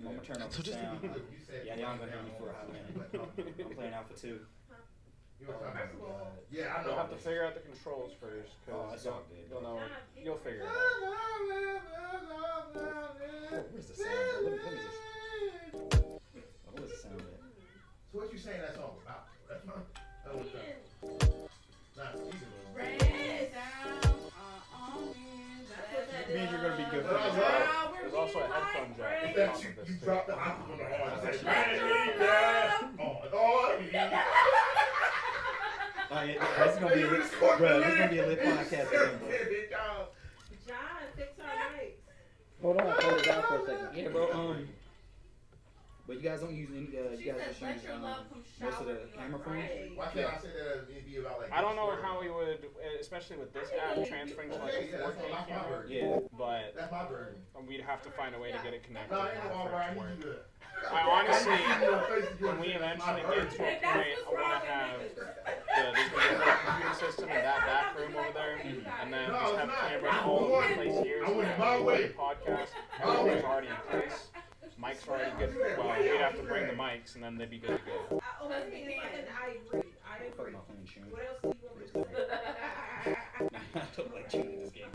I'm gonna turn off the sound. Yeah, y'all gonna hear me for a hot minute. I'm playing Alpha 2. Yeah, I know. You'll have to figure out the controls first, That's all good. you'll figure it out. Where's the sound? Let me just. Where's the sound at? So what you saying that song about? That's not. Means you're gonna be good for the job. There's also a headphone jack. You dropped the octave on the horn. This is gonna be a lit, bro. This is gonna be a lit podcast. John, fix our mics. Hold on, hold it down for a second. Yeah, bro. But you guys don't use any. You guys just use most of the camera phones. Why can't I say that it'd be about like? I don't know how we would, especially with this app transferring to like a 4K camera. Yeah. But that's my version. We'd have to find a way to get it connected. No, ain't all right. You good. I honestly, when we eventually get to a point, I want to have this computer system in that back room over there, and then just have cameras all over the place here. So when we do the podcast, everything's already in place. Mics are already good. Well, we'd have to bring the mics, and then they'd be good to go. I agree. What else do you want me to say? I don't like cheating this game.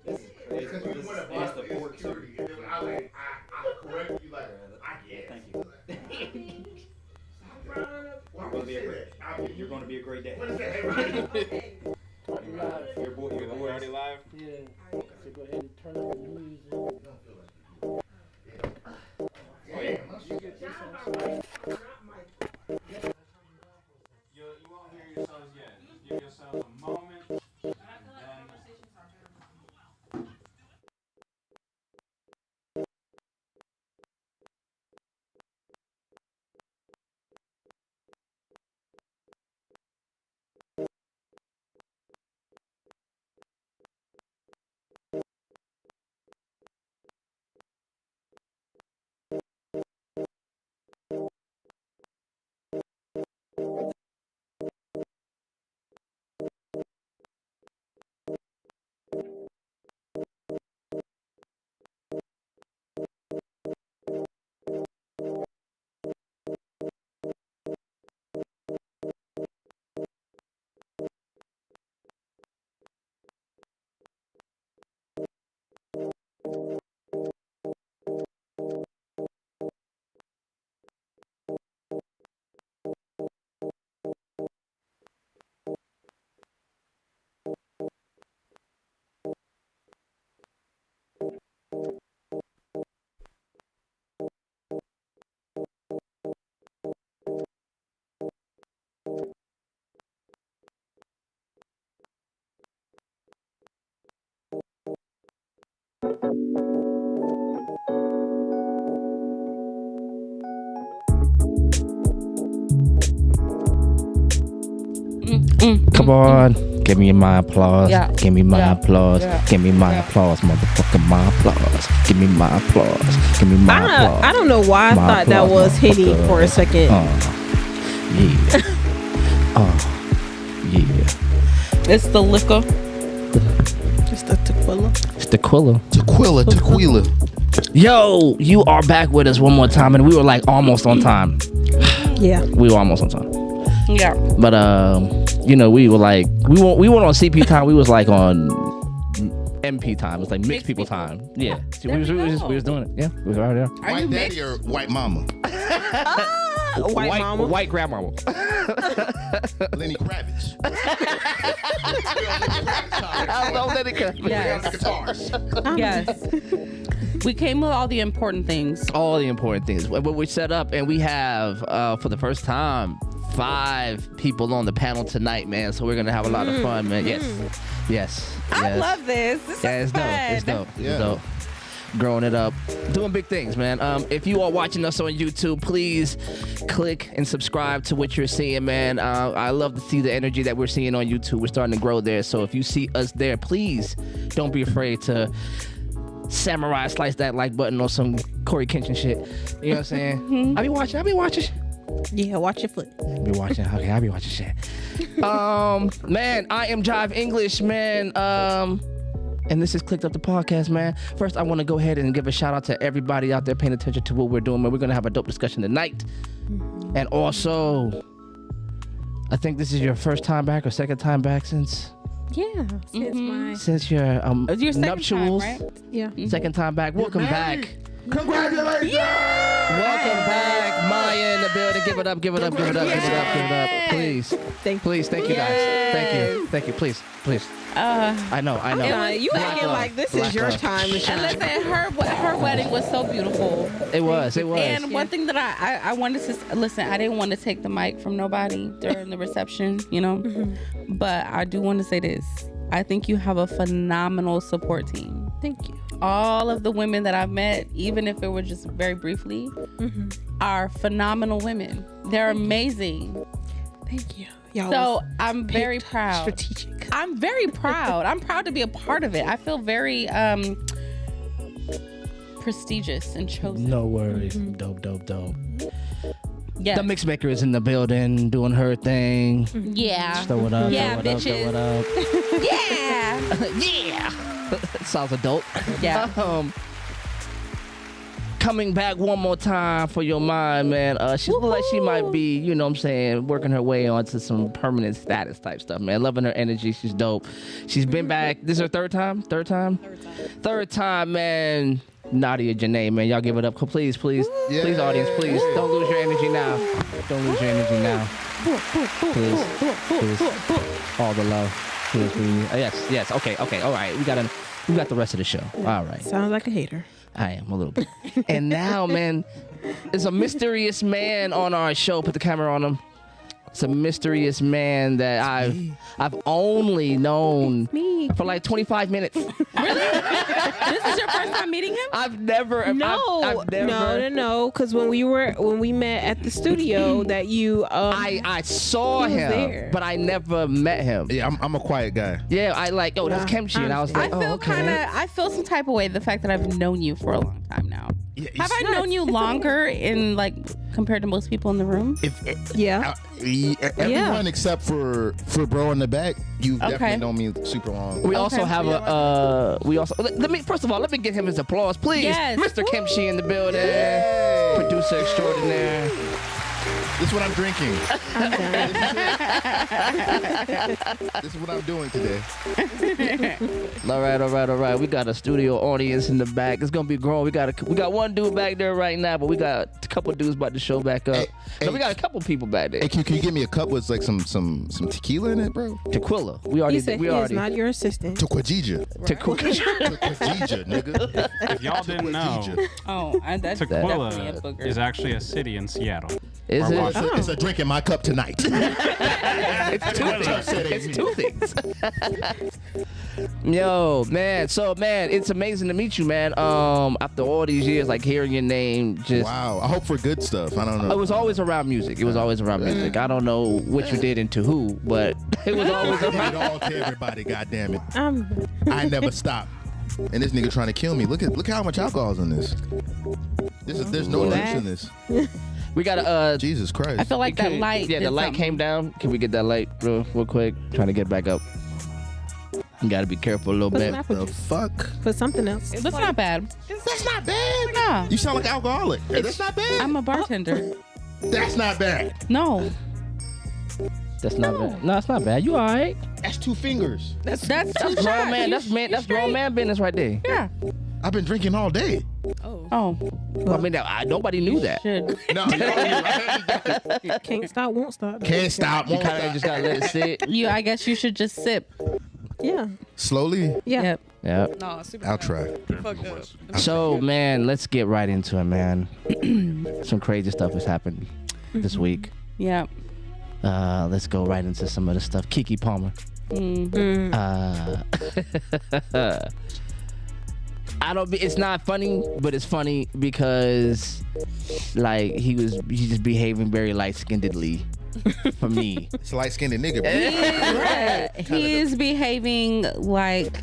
This is crazy. Because you want to buy the security, and then I correct you like, I guess. Thank you. You're going to be a great dad. What is that? Your boy already live? Yeah. So go ahead and turn up the music. Oh, yeah. You won't hear yourselves yet. Just give yourselves a moment. Come on, give me my applause. Yeah. Give me my Yeah. applause. Yeah. Give me my Yeah. applause, motherfucker. My applause. Give me my applause. Give me my applause. I don't know why I My thought that applause, was Hitty motherfucker. for a second. Yeah. Yeah. It's the liquor. It's the tequila. It's Tequila. Tequila. Yo, you are back with us one more time, and we were like almost on time. Yeah. We were almost on time. Yeah. But we were like we weren't on CP time. We was like on MP time. It was like mixed people time. Yeah. See, we was doing it. Yeah. We was already there. White daddy or white mama? White mama. White grandmama. Lenny Kravitz. I love Lenny Kravitz. Yes. The guitars. Yes. We came with all the important things. All the important things. What we set up, and we have for the first time 5 people on the panel tonight, man. So we're gonna have a lot of fun, man. Yes. I love this. This is fun. It's dope. Yeah. It's dope. Growing it up, doing big things, man. If you are watching us on YouTube, please click and subscribe to what you're seeing, man. I love to see the energy that we're seeing on YouTube. We're starting to grow there. So if you see us there, please don't be afraid to samurai slice that like button on some Corey Kenshin shit. You know what I'm saying? I be watching. Yeah, watch your foot. I be watching shit. Man, I am Jive English, man. And this is Clicked Up the podcast, man. First, I want to go ahead and give a shout out to everybody out there paying attention to what we're doing, man. We're going to have a dope discussion tonight. And also, I think this is your first time back or second time back since your nuptials. Time, right? Yeah. Second time back. Welcome back. Congratulations! Welcome back, Maya in the building. Give it up, give it up, give it up, give it up, give it up. Please. Please, thank you guys. Thank you. Please. I know. You acting like this is your time to And shine. listen, her wedding was so beautiful. It was. And one thing that I wanted to listen, I didn't want to take the mic from nobody during the reception, you know, but I do want to say this. I think you have a phenomenal support team. Thank you. All of the women that I've met, even if it were just very briefly, are phenomenal women. They're amazing. Thank you. Y'all So I'm very proud. strategic. I'm very proud. I'm proud to be a part of it. I feel very prestigious and chosen. No worries. Dope. Yeah. The mix maker is in the building doing her thing. Yeah. Throw it up. Yeah, throw it up, bitches. throw it up. Yeah. Yeah. Sounds adult. Yeah. Coming back one more time for your mind, man. She looks like she might be, you know what I'm saying, working her way onto some permanent status type stuff, man. Loving her energy. She's dope. She's been back. This is her third time? Third time, man. Nadia Janae, man. Y'all give it up. Please, please, audience, please. Don't lose your energy now. Please. All the love. Please. Yes. Okay. All right. We got the rest of the show. All right. Sounds like a hater. I am a little bit. And now, man, there's a mysterious man on our show. Put the camera on him. It's a mysterious man that I've only known for like 25 minutes. Really? This is your first time meeting him? I've never. No. Because when we met at the studio, that you I saw him, there. but I never met him. Yeah, I'm a quiet guy. Yeah, I like, that's Kimchi, and I was like, I feel some type of way the fact that I've known you for a long time now. Yeah, Have I known you longer compared to most people in the room? Everyone except for bro in the back, you've definitely known me super long. We also have let me get him his applause, please. Yes. Mr. Kimchi in the building. Yay. Producer extraordinaire. This is what I'm drinking. This is what I'm doing today. All right. We got a studio audience in the back. It's gonna be growing. We got one dude back there right now, but we got a couple dudes about to show back up. We got a couple people back there. Hey, can you give me a cup with like some tequila in it, bro? Tequila. he said he is not your assistant. Tequila. Tequila, nigga. If y'all didn't know, That's Tequila definitely a booger. is actually a city in Seattle. Is it? It's a drink in my cup tonight. It's two things. Yo, man. So, man, it's amazing to meet you, man. After all these years, like hearing your name, wow. I hope for good stuff. I don't know. It was always around music. I don't know what you did and to who, but it was always I did around. it all to everybody. God damn it. I never stopped. And this nigga trying to kill me. Look how much alcohol's in this. There's no juice in this. We got Jesus Christ. I feel like that light. Yeah, the light came down. Can we get that light real quick? Trying to get back up. You gotta be careful a little bit. The fuck? Put something else. That's not bad. That's not bad. No. You sound like alcoholic. That's not bad. I'm a bartender. That's not bad. No. That's not bad. No, it's not bad. You all right? That's 2 fingers. That's grown man. That's grown man business right there. Yeah. I've been drinking all day. Oh. Well, I mean, nobody knew that. Should. No. Can't stop, won't stop. Can't stop. You Won't kind of stop. just gotta let it sit. I guess you should just sip. Yeah. Slowly. Yeah. Yep. Yeah. No, super I'll try. fucked up. So, man, let's get right into it, man. Some crazy stuff has happened this week. Yep. Let's go right into some of the stuff. Keke Palmer. It's not funny, but it's funny because like he's just behaving very light-skinnedly for me. It's a light-skinned nigga, bro. He is behaving like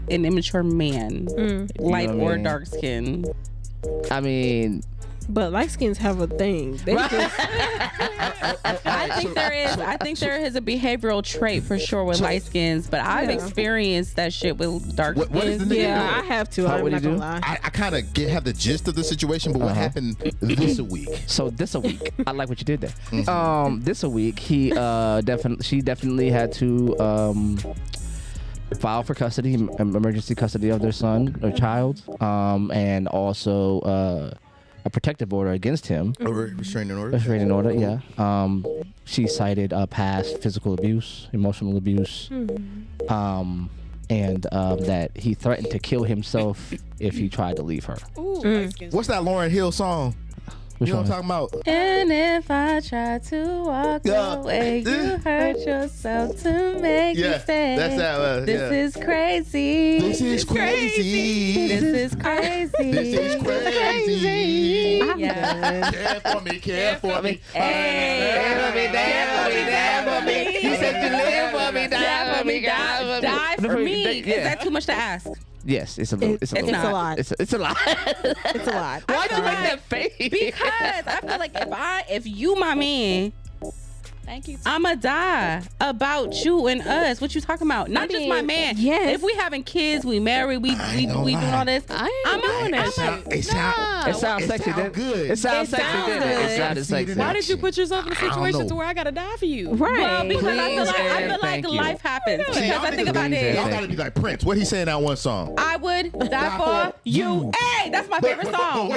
an immature man, light or dark skin. I mean, But light skins have a thing. They just, I think there is. I think there is a behavioral trait for sure with light skins, but I've experienced that shit with dark What is the skins. nigga yeah, doing? I have to. I'm not gonna lie. I kind of have the gist of the situation, but what happened this a week? So this a week, I like what you did there. This a week, she definitely had to file for custody, emergency custody of their son or child, and also a protective order against him. A restraining order. Restraining order, yeah. She cited past physical abuse, emotional abuse, and that he threatened to kill himself if he tried to leave her. What's that Lauryn Hill song? Which You know one? what I'm talking about? And if I try to walk away, you hurt yourself to make me stay. That's that. This is crazy. This is crazy. This is crazy. This is crazy. Yeah. Care for me, care for me. Dare for me. He said you live for me, die for me, Die for me. Is that too much to ask? Yes, it's a little. It's a It's little. a lot. It's a lot. It's a lot. Why'd you make that face? Because I feel like if you my man, thank you. I'ma die about you and us. What you talking about? Not just my man. Yes. If we having kids, we married, we doing all this. I ain't doing that shit. It sounds sexy. sound good. It sounds sexy. sounds didn't it? good. It sounded sexy. Why did you put yourself in a I don't situation know. to where I gotta die for you? Right. Well, because I feel Please, like and life happens. See, Because y'all I think about please, it. Y'all gotta be like Prince. What he say in that one song? I would die for you. Hey, that's my favorite song.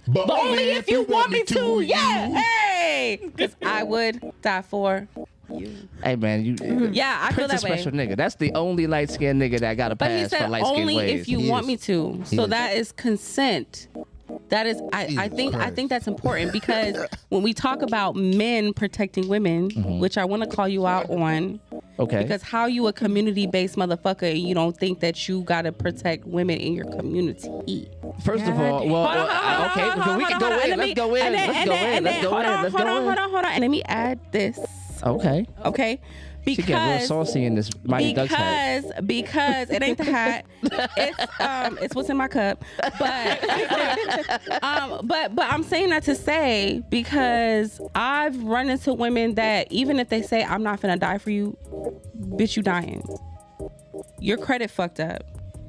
But But only if you want me to. Yeah. Hey. Because I would die for you. Hey man, you. Yeah, I feel Prince that a way. special nigga. That's the only light skinned nigga that got a But he pass for said light skinned only ways. if you He want is. me to. He So is. that is consent. That is, I think that's important because when we talk about men protecting women, which I want to call you out on, Okay. because how you a community-based motherfucker and you don't think that you gotta protect women in your community? First of all, well, okay, we can go in. Let's go in. Let's go in. Let's go in. Let's go in. Hold on. And let me add this. Okay. Okay. She getting real saucy in this Mighty Ducks hat. Because it ain't the hat. It's what's in my cup. But I'm saying that to say because I've run into women that even if they say I'm not finna die for you, bitch, you dying. Your credit fucked up.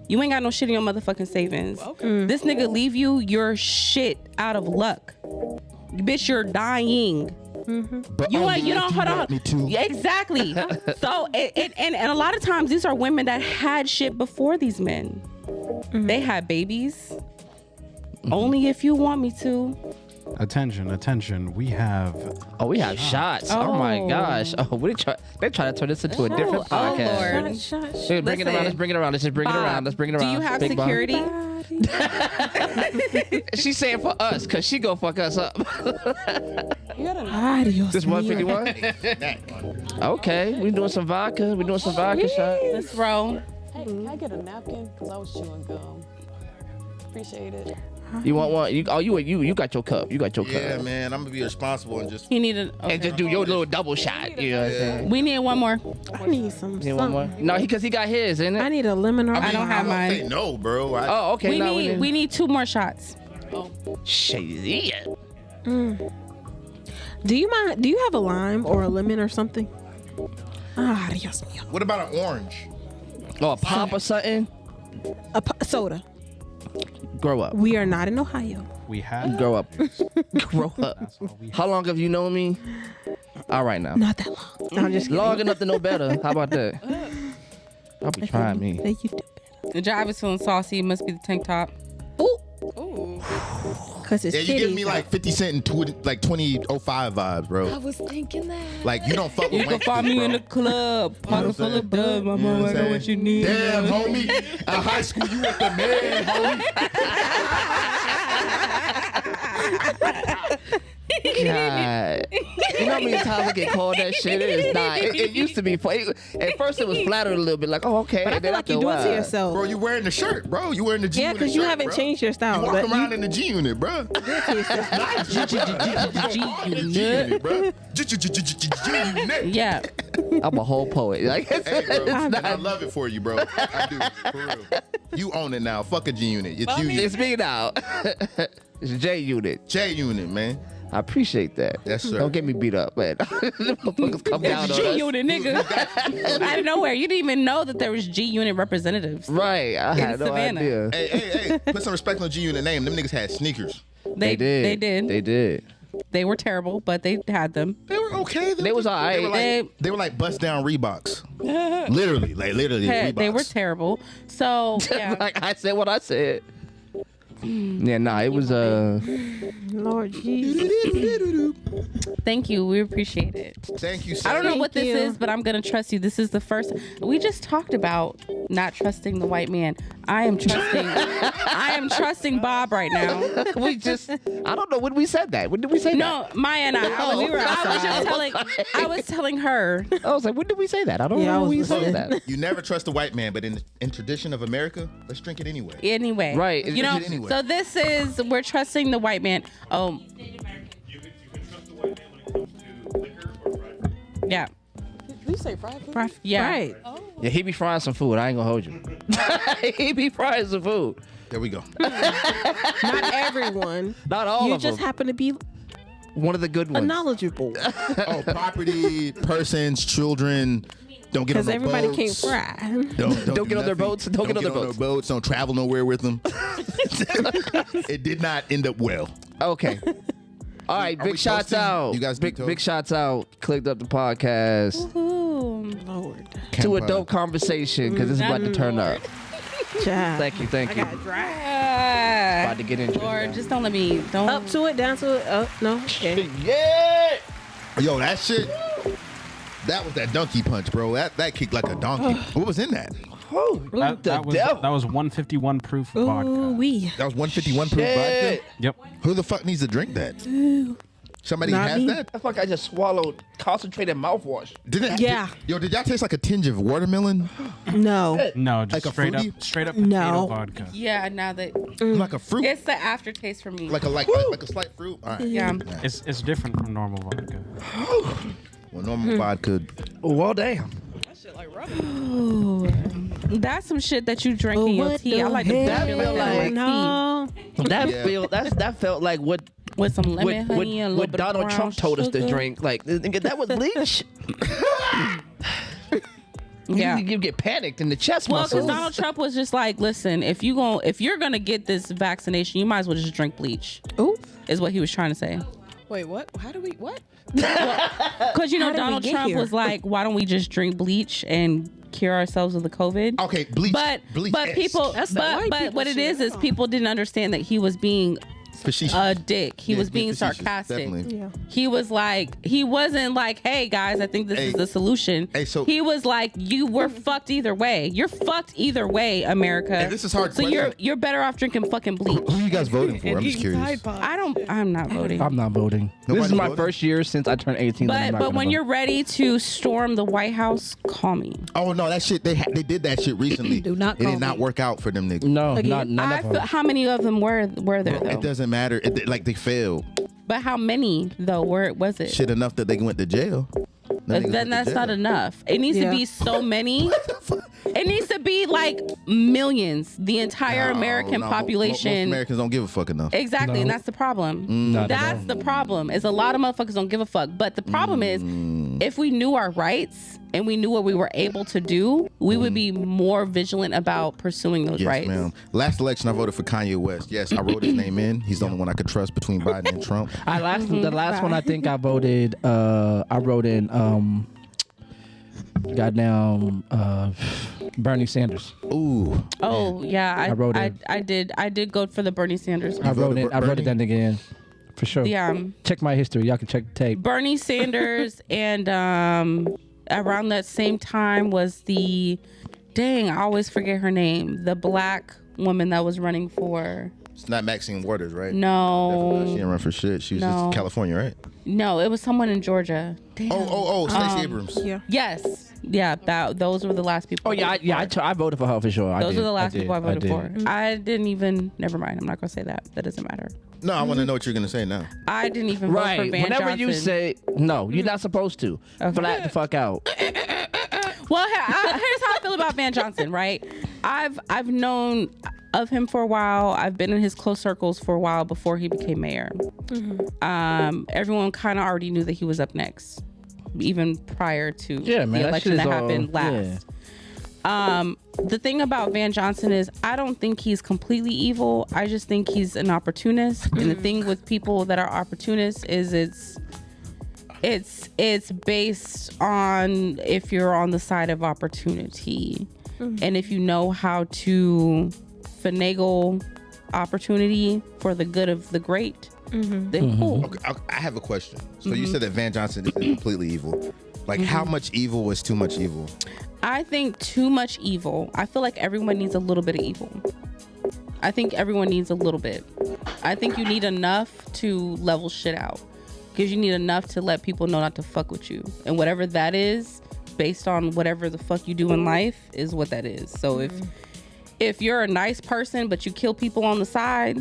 You ain't got no shit in your motherfucking savings. This nigga leave you, you're shit out of luck. Bitch, you're dying. But You only don't if hold want on. me to. Yeah, exactly. So and a lot of times these are women that had shit before these men. They had babies. Only if you want me to. Attention. We have Oh, we have shots. Oh my Oh. gosh. Oh, they try to turn this into a different podcast. Lord. Hey, bring it around. Let's bring it around. Let's just bring it Bob, around. Let's bring it around. Do you have Big Bob. security? She's saying for us, because she gonna fuck us up. Adios. This 151? Okay, we doing some vodka. We doing some vodka shot. Let's roll. Hey, can I get a napkin? Because I was chewing gum. Appreciate it. You want one? You got your cup. You got your Yeah, cup. man, I'm gonna be responsible and just. You need a. And just do your little double shot. You know what I'm saying? We need one more. I need some. You want more? No, because he got his, isn't I it? need a lemon or. I don't have mine. Say no, bro. Oh, okay. We no, need 2 more shots. Shit. Do you mind? Do you have a lime or a lemon or something? Dios mío. What about an orange? Oh, a pop or something? Soda. Grow up. We are not in Ohio. we have. Grow up. Grow up. That's all we have. How long have you known me? All right now. Not that long. No, I'm just kidding. Long enough to know better. How about that? I'll be trying me. Thank you. The jive is feeling saucy. It must be the tank top. Ooh. Cause it's Yeah, you give me titties. like 50 Cent and 2005 vibes, bro. I was thinking that. Like you don't fuck with You can wanksters, find me bro. in the club. Pocket what full I'm of dubs. My You know mama what I'm got what you need. Damn, homie. In high school, you was the man, homie. God. You know how many times I get called that shit? It is not. It used to be. At first, it was flattered a little bit, like, oh, okay. But I And then feel like after you a do it to while- yourself. Bro, you wearing the shirt, bro. You wearing the G Yeah, Unit because you shirt, haven't bro. changed your style. You but walk around in the G Unit, bro. G Unit, bro. G Unit. Yeah. I'm a whole poet. Like, Hey, bro. it's I love it for you, bro. I do, for real. You own it now. Fuck a G Unit. It's you. It's me now. It's a J Unit. J Unit, man. I appreciate that. Yes, sir. Don't get me beat up, man. The motherfuckers come down on G us. Unit, nigga. Out of nowhere, you didn't even know that there was G Unit representatives. Right. I had no Savannah. idea. Hey. Put some respect on G Unit name. Them niggas had sneakers. They did. They did. They were terrible, but they had them. They were okay. They was all right. They were like bust down Reeboks. Literally Reeboks. They were terrible. So yeah. Like I said what I said. Yeah, nah, it was Lord Jesus. Thank you. We appreciate it. Thank you, sir. I don't know Thank what this you. is, but I'm gonna trust you. This is the first. We just talked about not trusting the white man. I am trusting Bob right now. we just I don't know when we said that. When did we say that? No, Maya and I. we were I was telling her. I was like, when did we say that? I don't Yeah, know I when we was said listening. that. You never trust a white man, but in tradition of America, let's drink it anyway. Anyway, Right. You know. Drink it anyway. So this is we're trusting the white man. Oh, You can trust the white man when it comes to liquor or fried food. yeah. Did you say fried food? Yeah. Right. Yeah, he be frying some food. I ain't gonna hold you. He be frying some food. There we go. Not everyone. Not all You of just them. happen to be One of the good ones. knowledgeable. Oh, property, persons, children. Don't get on Because no everybody boats. can't fry. Don't Don't get on their nothing. boats. Don't get on their boats. Don't travel nowhere with them. It did not end up well. Okay. All right, Are big we shots toasting? out. You guys big toast? shots out. Clicked up the podcast Ooh. Lord. to a dope conversation because it's about to turn up. Child. Thank you. I got dry. About to get into Lord, it. just don't let me. Don't. Up to it, down to it. Oh, no. Okay. Yeah. Yo, that shit. That was that donkey punch, bro. That kicked like a donkey. What was in that? Oh, That was 151 proof vodka. Ooh-wee. That was 151 proof vodka. Yep. Who the fuck needs to drink that? Somebody Not has me. that? That's like I just swallowed concentrated mouthwash. Yeah. Did y'all taste like a tinge of watermelon? No. No, just Like a straight fruity? up potato No. vodka. Yeah. Now that Like a fruit? it's the aftertaste for me. Like a slight fruit? All right. Yeah. It's different from normal vodka. Well, normal vodka. Well, damn. Ooh. That's some shit that you drink in your What tea. I the like to hell? feel like Like, No. That Yeah. that felt like what with some lemon, honey, and a little what bit of Donald brown Trump told us to sugar. drink. Like nigga, that was bleach. Yeah. You get panicked in the chest Well, muscles. because Donald Trump was just like, listen, if you're gonna get this vaccination, you might as well just drink bleach. Ooh. Is what he was trying to say. Wait, what? How do we? What? Because How did we Donald get Trump here? was like, why don't we just drink bleach and cure ourselves of the COVID? Okay, bleach. But people, That's the white but people what it shit. is people didn't understand that he was being Facetious. a dick. He Yeah, was being facetious, sarcastic. definitely. Yeah. He was like, he wasn't like, hey guys, I think this Hey. is the solution. Hey, so- he was like, you were fucked either way. You're fucked either way, America. Hey, this is hard So question. you're better off drinking fucking bleach. Who you guys voting for? I'm just curious. I'm not voting. I'm not voting. Nobody This is my voted? first year since I turned 18. that I'm not But gonna when vote. you're ready to storm the White House, call me. Oh no, that shit. They did that shit recently. Do not It call did not me. work out for them niggas. no, Again, not none I of feel, them. how many of them were there though? It doesn't matter. Like they failed. But how many though? Where was it? Shit enough that they went to jail. Them niggas Then went to that's not jail. enough. It needs Yeah. to be so many. It needs to be like millions. The entire No, American no, population. Most Americans don't give a fuck enough. Exactly, and No. that's the problem. Not at That's all. the problem. Is a lot of motherfuckers don't give a fuck. But the problem is, if we knew our rights and we knew what we were able to do, we would be more vigilant about pursuing those Yes, rights. ma'am. Last election, I voted for Kanye West. Yes, I wrote his name in. He's the only one I could trust between Biden and Trump. The last one I think I voted. I wrote in. Goddamn. Bernie Sanders. Ooh. Oh yeah, I wrote it. I did go for the Bernie Sanders. I wrote it. I wrote Bernie? it then again, for sure. Yeah, Check my history. Y'all can check the tape. Bernie Sanders, and around that same time was the, dang, I always forget her name, the black woman that was running for. It's not Maxine Waters, right? No, She didn't run for shit. She was No. just California, right? no, it was someone in Georgia. Damn. Oh, Stacey Abrams. Yeah. Yes, yeah, those were the last people. Oh yeah, I voted for her for sure. Those are are the last people I voted did. for. I didn't even. Never mind. I'm not gonna say that. That doesn't matter. No, I want to know what you're gonna say now. I didn't even vote for Right. Van Whenever Johnson. you say no, you're not supposed to. Okay. Flat the fuck out. Well, here's how I feel about Van Johnson, right? I've known of him for a while. I've been in his close circles for a while before he became mayor. Everyone kind of already knew that he was up next, even prior to the election that happened last. The thing about Van Johnson is I don't think he's completely evil. I just think he's an opportunist. And the thing with people that are opportunists is it's based on if you're on the side of opportunity and if you know how to finagle opportunity for the good of the great, then cool. Okay, I have a question. So you said that Van Johnson isn't completely evil. Like, how much evil is too much evil? I think too much evil. I feel like everyone needs a little bit of evil. I think everyone needs a little bit. I think you need enough to level shit out. Because you need enough to let people know not to fuck with you. And whatever that is, based on whatever the fuck you do in life, is what that is. So if you're a nice person, but you kill people on the side,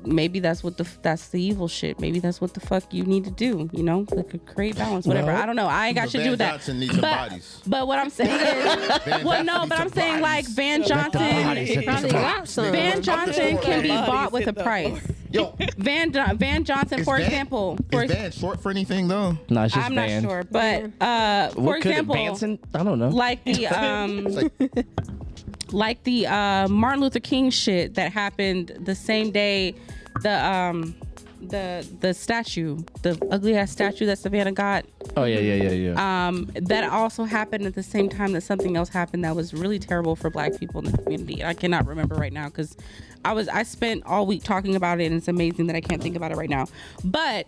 maybe that's the evil shit. Maybe that's what the fuck you need to do, you know? Like create balance, whatever. I don't know. I ain't got shit to do with that. Johnson needs some bodies. But what I'm saying is, well, no, but I'm saying like Van Johnson can be bought with a price. Yo, Van Johnson, for example. Is Van short for anything though? No, it's just I'm Van. not sure, but for example, I don't know. like the like the Martin Luther King shit that happened the same day the statue, the ugly ass statue that Savannah got. Oh yeah. That also happened at the same time that something else happened that was really terrible for Black people in the community. I cannot remember right now because I spent all week talking about it, and it's amazing that I can't think about it right now. But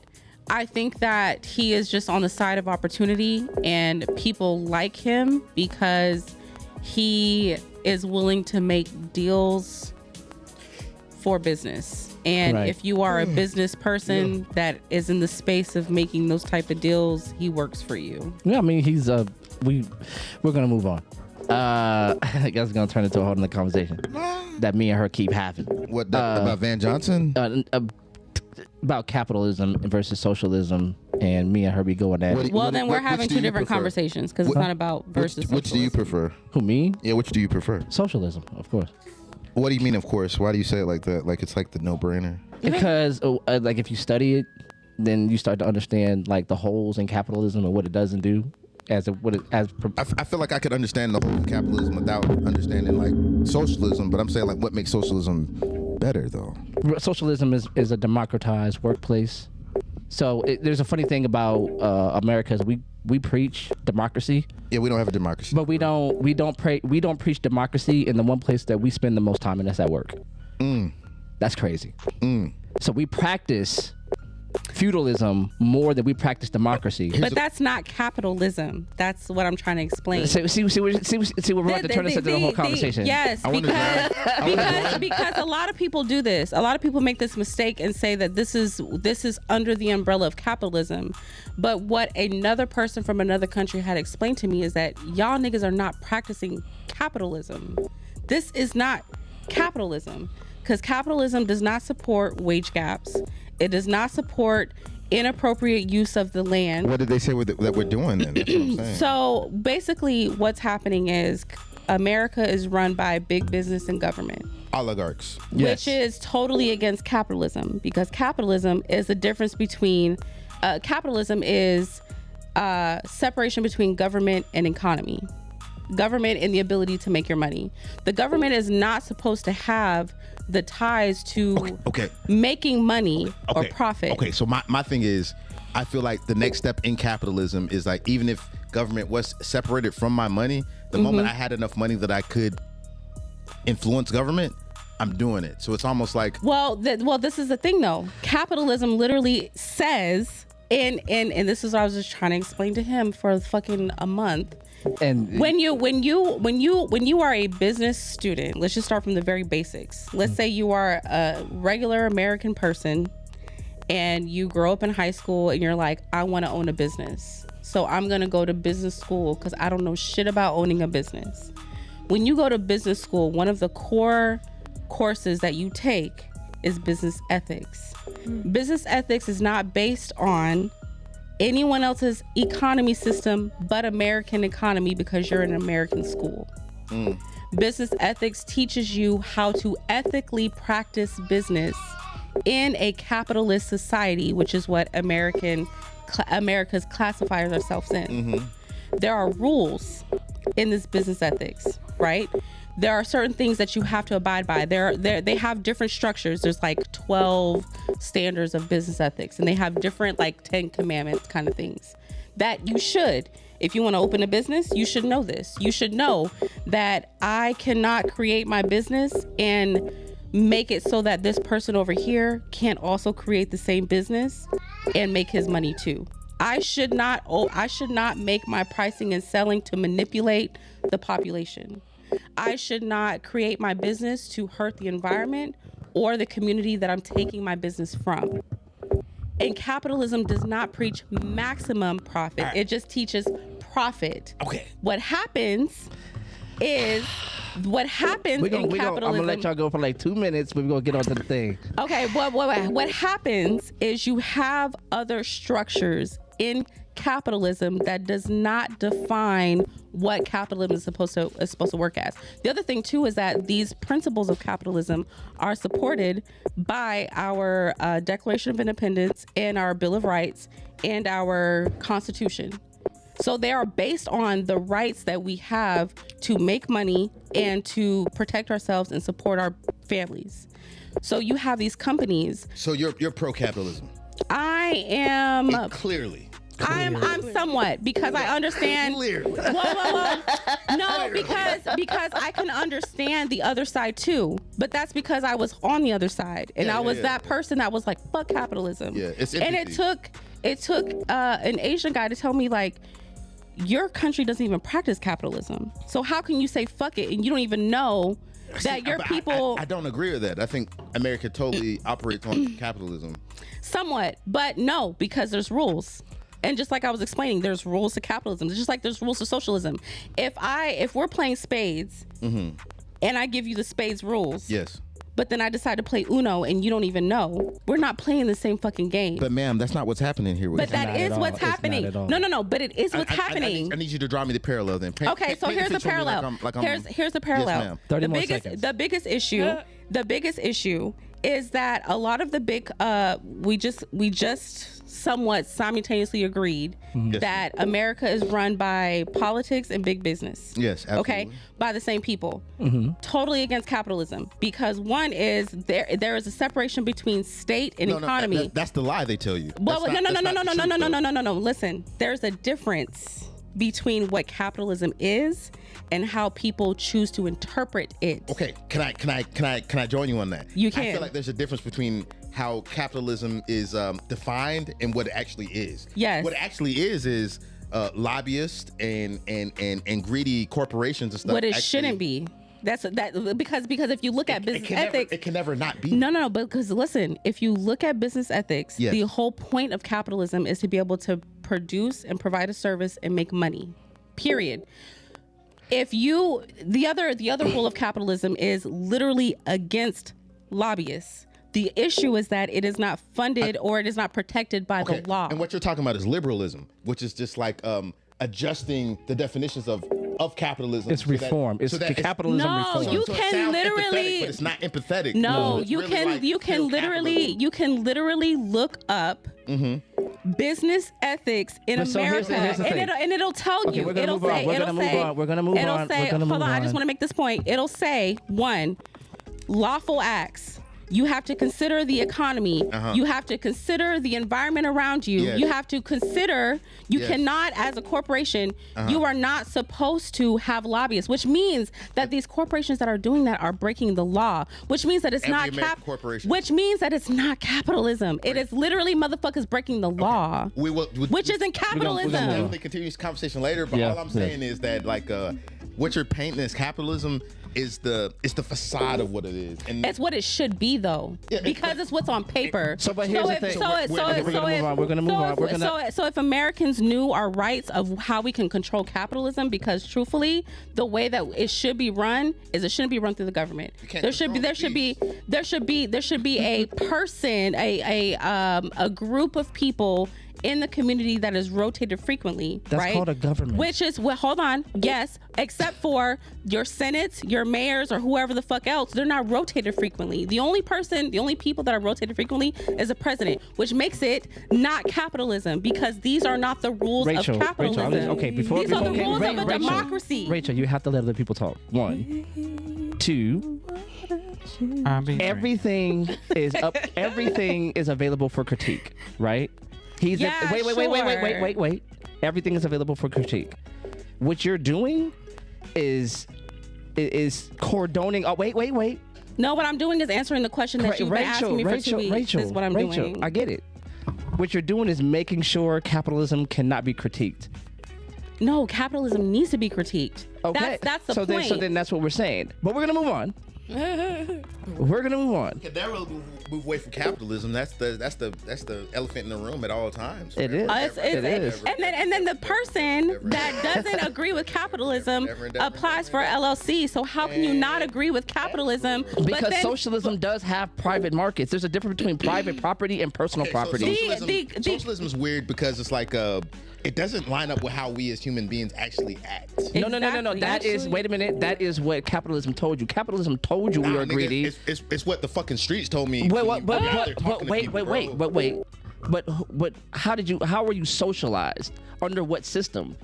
I think that he is just on the side of opportunity, and people like him because he is willing to make deals for business. And if you are a business person that is in the space of making those type of deals, he works for you. Yeah, I mean, he's we're gonna move on. I guess it's gonna turn into a whole other conversation that me and her keep having. What about Van Johnson? About capitalism versus socialism, and me and her be going at it. Well, then we're having two different conversations because it's not about versus. Which do you prefer? Who, me? Yeah, which do you prefer? Socialism, of course. What do you mean, of course? Why do you say it like that? Like it's like the no-brainer? Because like if you study it, then you start to understand like the holes in capitalism and what it doesn't do. I feel like I could understand the holes in capitalism without understanding like socialism, but I'm saying like what makes socialism better though? Socialism is a democratized workplace. So there's a funny thing about America is we preach democracy. Yeah, we don't have a democracy. But we don't preach democracy in the one place that we spend the most time, and that's at work. That's crazy. So we practice feudalism more than we practice democracy. But that's not capitalism. That's what I'm trying to explain. See, we're about to turn this into the whole conversation. Yes, because a lot of people do this. A lot of people make this mistake and say that this is under the umbrella of capitalism. But what another person from another country had explained to me is that y'all niggas are not practicing capitalism. This is not capitalism, because capitalism does not support wage gaps. It does not support inappropriate use of the land. What did they say that we're doing then? That's what I'm saying. So basically what's happening is America is run by big business and government. Oligarchs. Which is totally against capitalism, because capitalism is the difference between, capitalism is separation between government and economy. Government and the ability to make your money. The government is not supposed to have the ties to making money or profit. Okay, so my thing is, I feel like the next step in capitalism is like, even if government was separated from my money, the moment I had enough money that I could influence government, I'm doing it. So it's almost like... Well, this is the thing though. Capitalism literally says, and this is what I was just trying to explain to him for fucking a month. And when you are a business student, let's just start from the very basics. Let's say you are a regular American person and you grow up in high school and you're like, I want to own a business. So I'm going to go to business school because I don't know shit about owning a business. When you go to business school, one of the core courses that you take is business ethics. Business ethics is not based on anyone else's economy system but American economy because you're in an American school. Business ethics teaches you how to ethically practice business in a capitalist society, which is what America's classifies ourselves in. There are rules in this business ethics, right? There are certain things that you have to abide by. They have different structures. There's like 12 standards of business ethics, and they have different like 10 commandments kind of things that you should. If you want to open a business, you should know this. You should know that I cannot create my business and make it so that this person over here can't also create the same business and make his money too. I should not make my pricing and selling to manipulate the population. I should not create my business to hurt the environment or the community that I'm taking my business from. And capitalism does not preach maximum profit. It just teaches profit. Okay. What happens in capitalism. I'm gonna let y'all go for like 2 minutes, but we're gonna get onto the thing. Okay, what happens is you have other structures in capitalism that does not define what capitalism is supposed to work as. The other thing too is that these principles of capitalism are supported by our Declaration of Independence and our Bill of Rights and our Constitution. So they are based on the rights that we have to make money and to protect ourselves and support our families. So you have these companies. So you're pro-capitalism. I am clearly. I'm somewhat, because I understand. Clearly. Whoa. No, because I can understand the other side too. But that's because I was on the other side, and I was that person that was like, "Fuck capitalism." Yeah, it's and it took an Asian guy to tell me, like, your country doesn't even practice capitalism. So how can you say fuck it and you don't even know that your people? I don't agree with that. I think America totally operates on capitalism. Somewhat, but no, because there's rules. And just like I was explaining, there's rules to capitalism. It's just like there's rules to socialism. If we're playing spades, and I give you the spades rules, yes, but then I decide to play Uno and you don't even know, we're not playing the same fucking game. But ma'am, that's not what's happening here. But that is what's happening. No. But it is what's happening. I need you to draw me the parallel then. Okay, so here's the parallel. Here's the parallel. Yes, ma'am. 30 more seconds. The biggest issue is that a lot of the big we just somewhat simultaneously agreed that America is run by politics and big business. Yes, absolutely. Okay, by the same people. Totally against capitalism, because one is there is a separation between state and economy. No, that's the lie they tell you. No. Listen, there's a difference between what capitalism is and how people choose to interpret it. Okay, can I join you on that? You can. I feel like there's a difference between how capitalism is defined and what it actually is. Yes. What it actually is lobbyists and greedy corporations and stuff. What it shouldn't be. That's because if you look at business ethics, it can never not be. No, because listen, if you look at business ethics, yes, the whole point of capitalism is to be able to produce and provide a service and make money. Period. The other rule of capitalism is literally against lobbyists. The issue is that it is not funded or it is not protected by the law. And what you're talking about is liberalism, which is just like adjusting the definitions of capitalism. It's reform. It's capitalism reform. No, you can literally. But it's not empathetic. No, it's you really can like you can literally look up business ethics in America, here's the thing. and it'll tell you. We're gonna move on. We're gonna move on. It'll say, hold on, I just want to make this point. It'll say, one, lawful acts. You have to consider the economy. You have to consider the environment around you. Yes. You have to consider, you cannot, as a corporation, you are not supposed to have lobbyists, which means that these corporations that are doing that are breaking the law, which means that it's which means that it's not capitalism. It is literally motherfuckers breaking the law, which isn't capitalism. We'll definitely continue this conversation later, but all I'm saying is that like what you're painting as capitalism is the facade of what it is, and it's what it should be though, because it's what's on paper. But here's the thing. We're gonna move on. So if Americans knew our rights of how we can control capitalism, because truthfully, the way that it should be run is it shouldn't be run through the government. There should be a person, a group of people in the community that is rotated frequently, That's right? called a government. Which is, well, hold on, yes, except for your senates, your mayors, or whoever the fuck else, they're not rotated frequently. The only people that are rotated frequently is a president, which makes it not capitalism, because these are not the rules of capitalism. These are the rules of a democracy. Rachel, you have to let other people talk. 1, 2. Everything is available for critique, right? Wait. Everything is available for critique. What you're doing is cordoning. Oh, wait. No, what I'm doing is answering the question that you've been asking me for 2 weeks. Rachel, is what I'm doing. I get it. What you're doing is making sure capitalism cannot be critiqued. No, capitalism needs to be critiqued. Okay, that's the point. So then that's what we're saying. But we're gonna move on. We're gonna move on. You can never move away from capitalism. That's the elephant in the room at all times. It is. It is. And then the person that doesn't agree with capitalism applies for LLC. So how can you not agree with capitalism? Because socialism does have private markets. There's a difference between private property and personal property. Socialism is weird because it's like it doesn't line up with how we as human beings actually act. No. That is, wait a minute. That is what capitalism told you. Capitalism told you we are greedy. It's what the fucking streets told me. But how were you socialized? Under what system?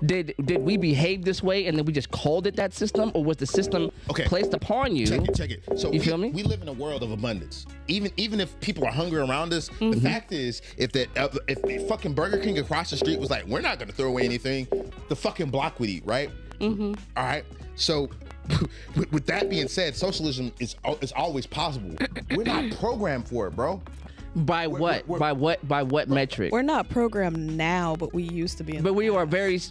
Did we behave this way and then we just called it that system, or was the system placed upon you? Check it. So you feel me? We live in a world of abundance. Even if people are hungry around us, the fact is, if fucking Burger King across the street was like, we're not gonna throw away anything, the fucking block would eat, right? All right. So with that being said, socialism is always possible. We're not programmed for it, bro. By what metric? We're not programmed now, but we used to be. But we are very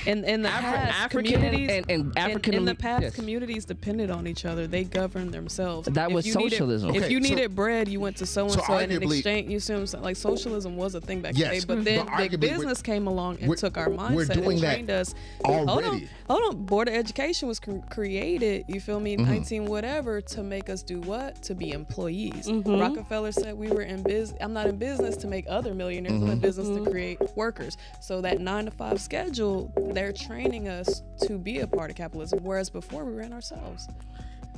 in the past, communities in the past, yes. Communities depended on each other. They governed themselves. That was socialism. If you needed bread, you went to so and so, and in exchange, you see what I'm saying? Like socialism was a thing back then. But then big business came along and took our mindset and trained us. Already. Hold on. Board of Education was created. You feel me? 19 whatever to make us do what? To be employees. Rockefeller said we were in business. I'm not in business to make other millionaires. I'm in business to create workers. So that 9-to-5 schedule, they're training us to be a part of capitalism. Whereas before we ran ourselves.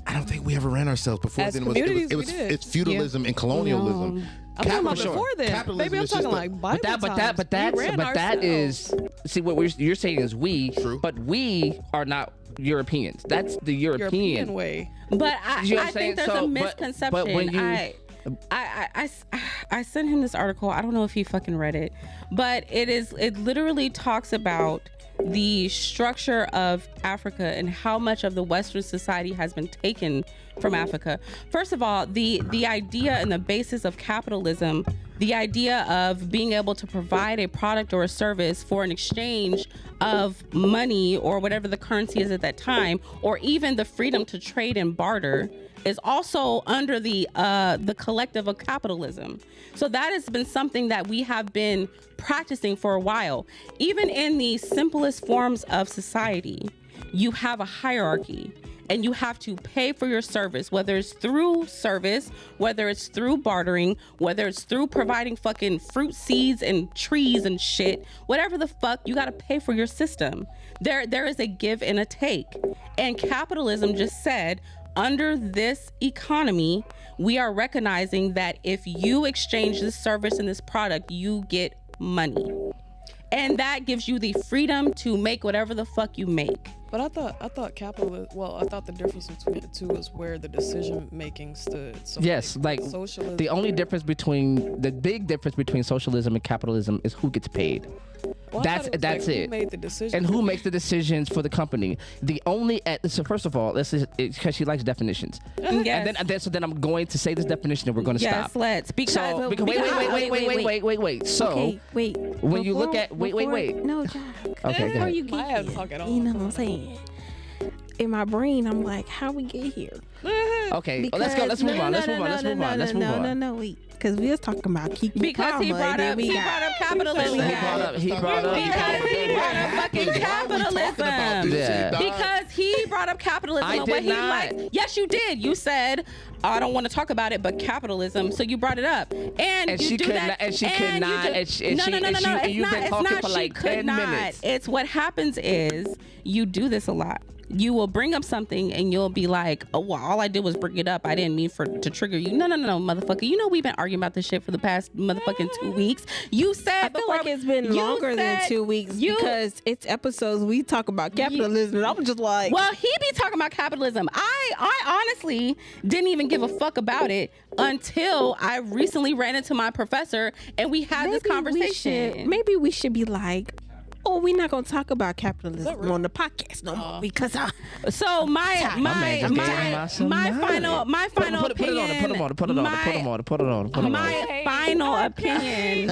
I don't think we ever ran ourselves before. As then communities, it's feudalism and colonialism. I'm talking about before then. Maybe I'm talking like Bible times. But that is, see, what you're saying is we, but we are not Europeans. That's the European way. But I think there's a misconception. But when you I sent him this article. I don't know if he fucking read it, but it literally talks about the structure of Africa and how much of the Western society has been taken from Africa. First of all, the idea and the basis of capitalism, the idea of being able to provide a product or a service for an exchange of money or whatever the currency is at that time, or even the freedom to trade and barter, is also under the collective of capitalism. So that has been something that we have been practicing for a while. Even in the simplest forms of society, you have a hierarchy and you have to pay for your service, whether it's through service, whether it's through bartering, whether it's through providing fucking fruit seeds and trees and shit, whatever the fuck, you gotta pay for your system. There is a give and a take. And capitalism just said, under this economy, we are recognizing that if you exchange this service and this product, you get money. And that gives you the freedom to make whatever the fuck you make. But I thought capitalism. Well, I thought the difference between the two is where the decision making stood. So yes, like socialism. The big difference between socialism and capitalism is who gets paid. Well, that's it. Who made the decision? And who makes the decisions for the company? So first of all, because she likes definitions. Yes. And then I'm going to say this definition and we're going to stop. Yes, let's. Because wait. So okay, wait. When you look at wait. No, Jack. Okay, Before you get here, you know what I'm saying? In my brain, I'm like, how we get here? Okay, let's go. Let's move on. Let's move on. No, wait. because we was talking about Kiki Because he brought up capitalism. He brought up fucking capitalism. Yeah. Because he brought up capitalism. I and did what he not. like. Yes, you did. You said, I don't want to talk about it, but capitalism. So you brought it up, and you she do could that. not. And she could not. No. It's You've been talking for like 10 minutes. It's what happens is you do this a lot. You will bring up something and you'll be like, oh, well, all I did was bring it up. I didn't mean to trigger you. No, motherfucker. You know we've been arguing about this shit for the past motherfucking 2 weeks. You said I feel like it's been longer than 2 weeks because it's episodes we talk about capitalism. And I'm just like, well, he be talking about capitalism. I honestly didn't even give a fuck about it until I recently ran into my professor and we had this conversation. Maybe we should be like, oh, we're not gonna talk about capitalism on the podcast no more because so my final opinion. Put it on. My final opinion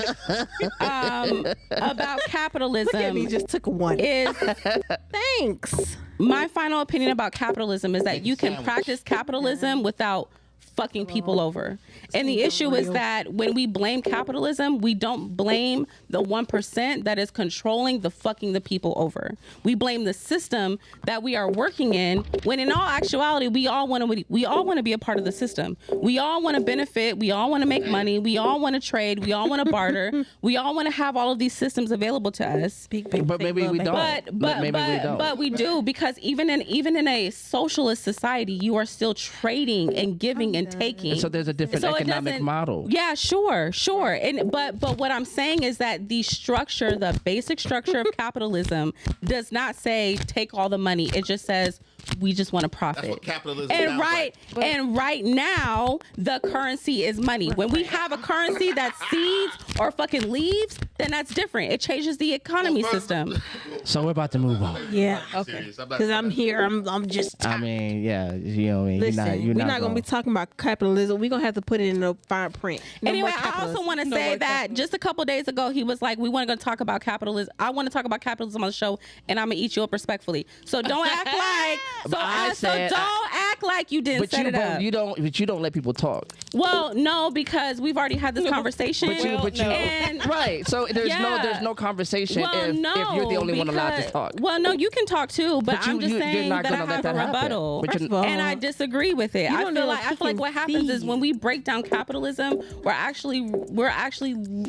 about capitalism. Look at me, just took one. Is thanks. My final opinion about capitalism is that you can practice capitalism without fucking people over. And the issue is that when we blame capitalism, we don't blame the 1% that is controlling the people over. We blame the system that we are working in, when in all actuality, we all want to be a part of the system. We all want to benefit. We all want to make money. We all want to trade. We all want to barter. We all want to have all of these systems available to us. But maybe we don't. But we do, because even in a socialist society, you are still trading and giving and taking. And so there's a different economic model. Yeah, sure. And but what I'm saying is that the basic structure of capitalism does not say take all the money. It just says we just want to profit. That's what capitalism and sounds right now the currency is money. When we have a currency that's seeds or fucking leaves, then that's different. It changes the economy system. So we're about to move on. Yeah. Okay. Because I'm here. I'm just tired. I mean, yeah. You know what I mean? Listen, we're not gonna be talking about capitalism. We're gonna have to put it in the fine print. Anyway, I also want to say that just a couple days ago, he was like, we want to talk about capitalism. I want to talk about capitalism on the show, and I'm gonna eat you up respectfully. So don't act like don't act like you didn't set it up. You don't let people talk. Well, no, because we've already had this conversation. Right. So there's no conversation if you're the only one allowed to talk. Well, no, you can talk too, but I'm just saying that I have a rebuttal, and I disagree with it. I feel like what happens is when we break down capitalism, we're actually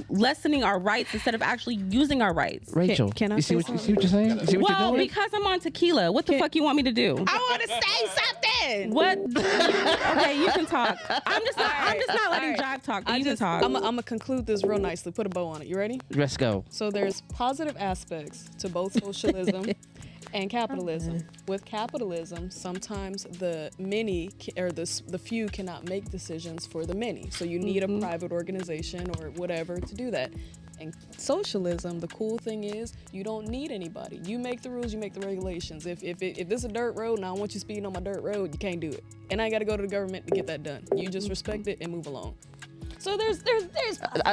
lessening our rights instead of actually using our rights. Rachel, can I you see what you're saying? You see what you're doing? Because I'm on tequila. What the fuck you want me to do? I want to say something. What? Okay, you can talk. I'm just not letting Jive talk. But you can talk. I'm gonna conclude this real nicely. Put a bow on it. You ready? Let's go. So there's positive aspects to both socialism and capitalism. With capitalism, sometimes the many or the few cannot make decisions for the many. So you need a private organization or whatever to do that. And socialism, the cool thing is you don't need anybody. You make the rules, you make the regulations. If this is a dirt road and I don't want you speeding on my dirt road, you can't do it. And I got to go to the government to get that done. You just respect it and move along. So there's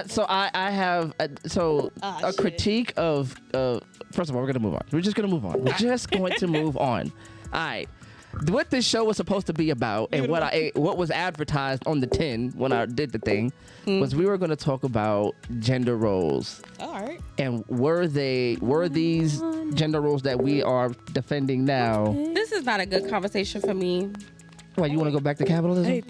so I have a critique of first of all, we're gonna move on. We're just gonna move on. We're just going to move on. All right. What this show was supposed to be about, and what was advertised on the tin when I did the thing, was we were going to talk about gender roles. All right. And were these gender roles that we are defending now? This is not a good conversation for me. Why, you want to go back to capitalism? Hey,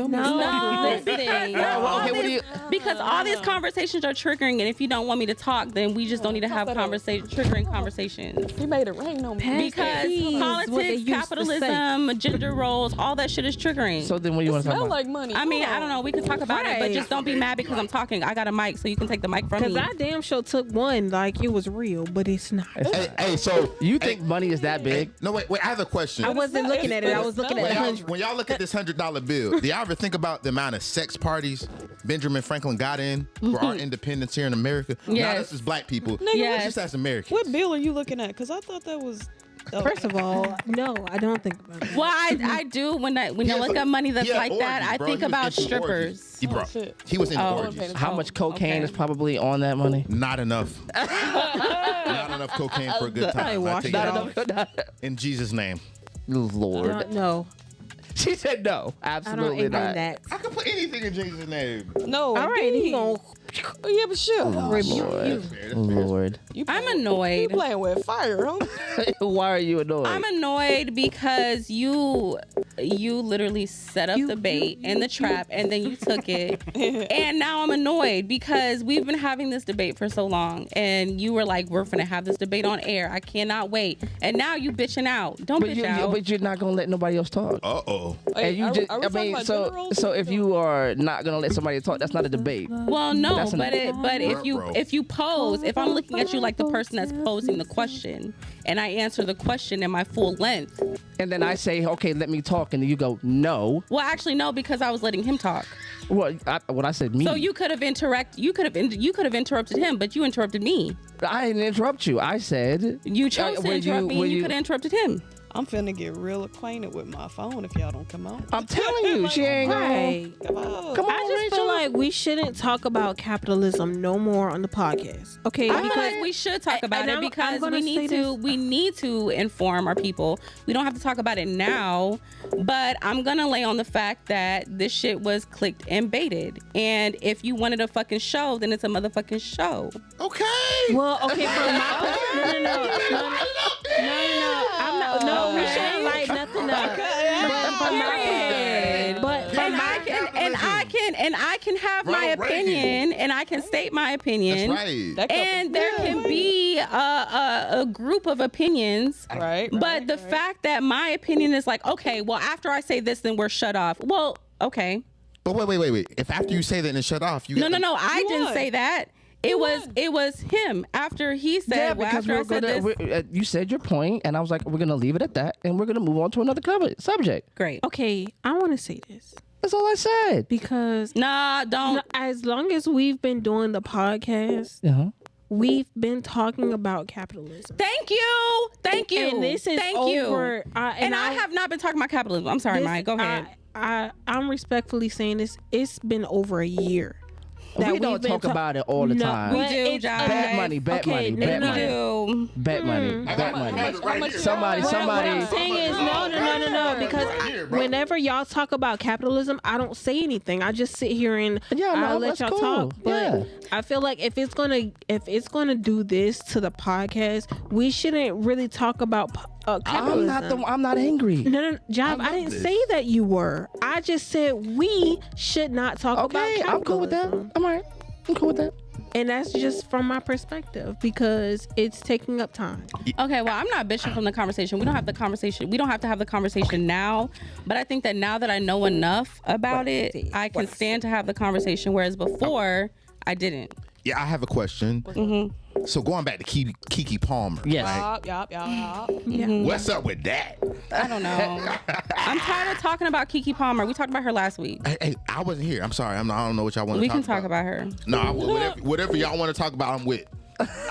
because all these conversations are triggering, and if you don't want me to talk, then we just don't need to have triggering conversations. You made it rain on me. Because politics, capitalism, gender roles, all that shit is triggering. So then what do you want to talk about? Like money. I mean, I don't know. We can talk about it, but just don't be mad because I'm talking. I got a mic, so you can take the mic from me. Because I damn sure took one like it was real, but it's not. Hey, so you think money is that big? No, wait. I have a question. I wasn't looking at it. I was looking at 100. When y'all look at this $100 bill, do y'all ever think about the amount of sex parties Benjamin Franklin got in for our independence here in America? Yes. Not us as black people, Yes. just as Americans. What bill are you looking at? Because I thought that was... First of all, no, I don't think about it. Well, I do when I look at money that's like that. I think about strippers. He was in orgies. How much cocaine is probably on that money? Not enough. Not enough cocaine for a good time. I take it out. In Jesus' name. Lord. No. She said no, absolutely not. I could put anything in Jesus' name. No, all right, he gonna. Yeah, but sure. Lord. I'm annoyed. You playing with fire, huh? Why are you annoyed? I'm annoyed because you literally set up the bait and the trap, and then you took it. And now I'm annoyed because we've been having this debate for so long, and you were like, we're gonna have this debate on air. I cannot wait. And now you bitching out. Don't bitch out. But you're not gonna let nobody else talk. Uh-oh. And you just, I mean, so if you are not gonna let somebody talk, that's not a debate. Well, no, but if you pose, if I'm looking at you like the person that's posing the question, and I answer the question in my full length, and then I say, okay, let me talk, and then you go, no. Well, actually, no, because I was letting him talk. Well, I said me. So you could have interrupted him, but you interrupted me. I didn't interrupt you. I said you chose to interrupt me. And you could have interrupted him. I'm finna get real acquainted with my phone if y'all don't come on. I'm telling you, she ain't Right. Come on. Come on, I just feel like we shouldn't talk about capitalism no more on the podcast. Okay, I feel like we should talk about it because we need to inform our people. We don't have to talk about it now, but I'm gonna lay on the fact that this shit was clicked and baited. And if you wanted a fucking show, then it's a motherfucking show. Okay. Well, okay, from my no. I'm not. No, we shouldn't light nothing up. And I can have my opinion, and I can state my opinion. That's right. And there can be a group of opinions. Right. But the fact that my opinion is like, okay, well, after I say this, then we're shut off. Well, okay. But wait. If after you say that and it's shut off, you No. I didn't say that. It was him after he said. Yeah, well, because after I said this. you said your point, and I was like, we're gonna leave it at that, and we're gonna move on to another subject. Great. Okay, I want to say this. That's all I said. Because don't. As long as we've been doing the podcast, we've been talking about capitalism. Thank you. And this is over. And I have not been talking about capitalism. I'm sorry, Maya. Go ahead. I'm respectfully saying this. It's been over a year. We don't talk about it all the time. We do, Josh. Bet money. Bet money. Somebody. What I'm saying is no. Because whenever y'all talk about capitalism, I don't say anything. I just sit here and I'll let y'all talk. But I feel like if it's gonna do this to the podcast, we shouldn't really talk about capitalism. I'm not angry. No, Job, I didn't say that you were. I just said we should not talk about capitalism. I'm cool with that. I'm all right. I'm cool with that. And that's just from my perspective because it's taking up time. Okay, well, I'm not bitching from the conversation. We don't have the conversation. We don't have to have the conversation now. But I think that now that I know enough about it, I can stand to have the conversation. Whereas before, I didn't. Yeah, I have a question. Mm-hmm. So going back to Keke Palmer. Yes. Right? Yup. Mm-hmm. What's up with that? I don't know. I'm tired of talking about Keke Palmer. We talked about her last week. Hey, I wasn't here. I'm sorry. I don't know what y'all want to talk about. We can talk about her. No, whatever y'all want to talk about, I'm with.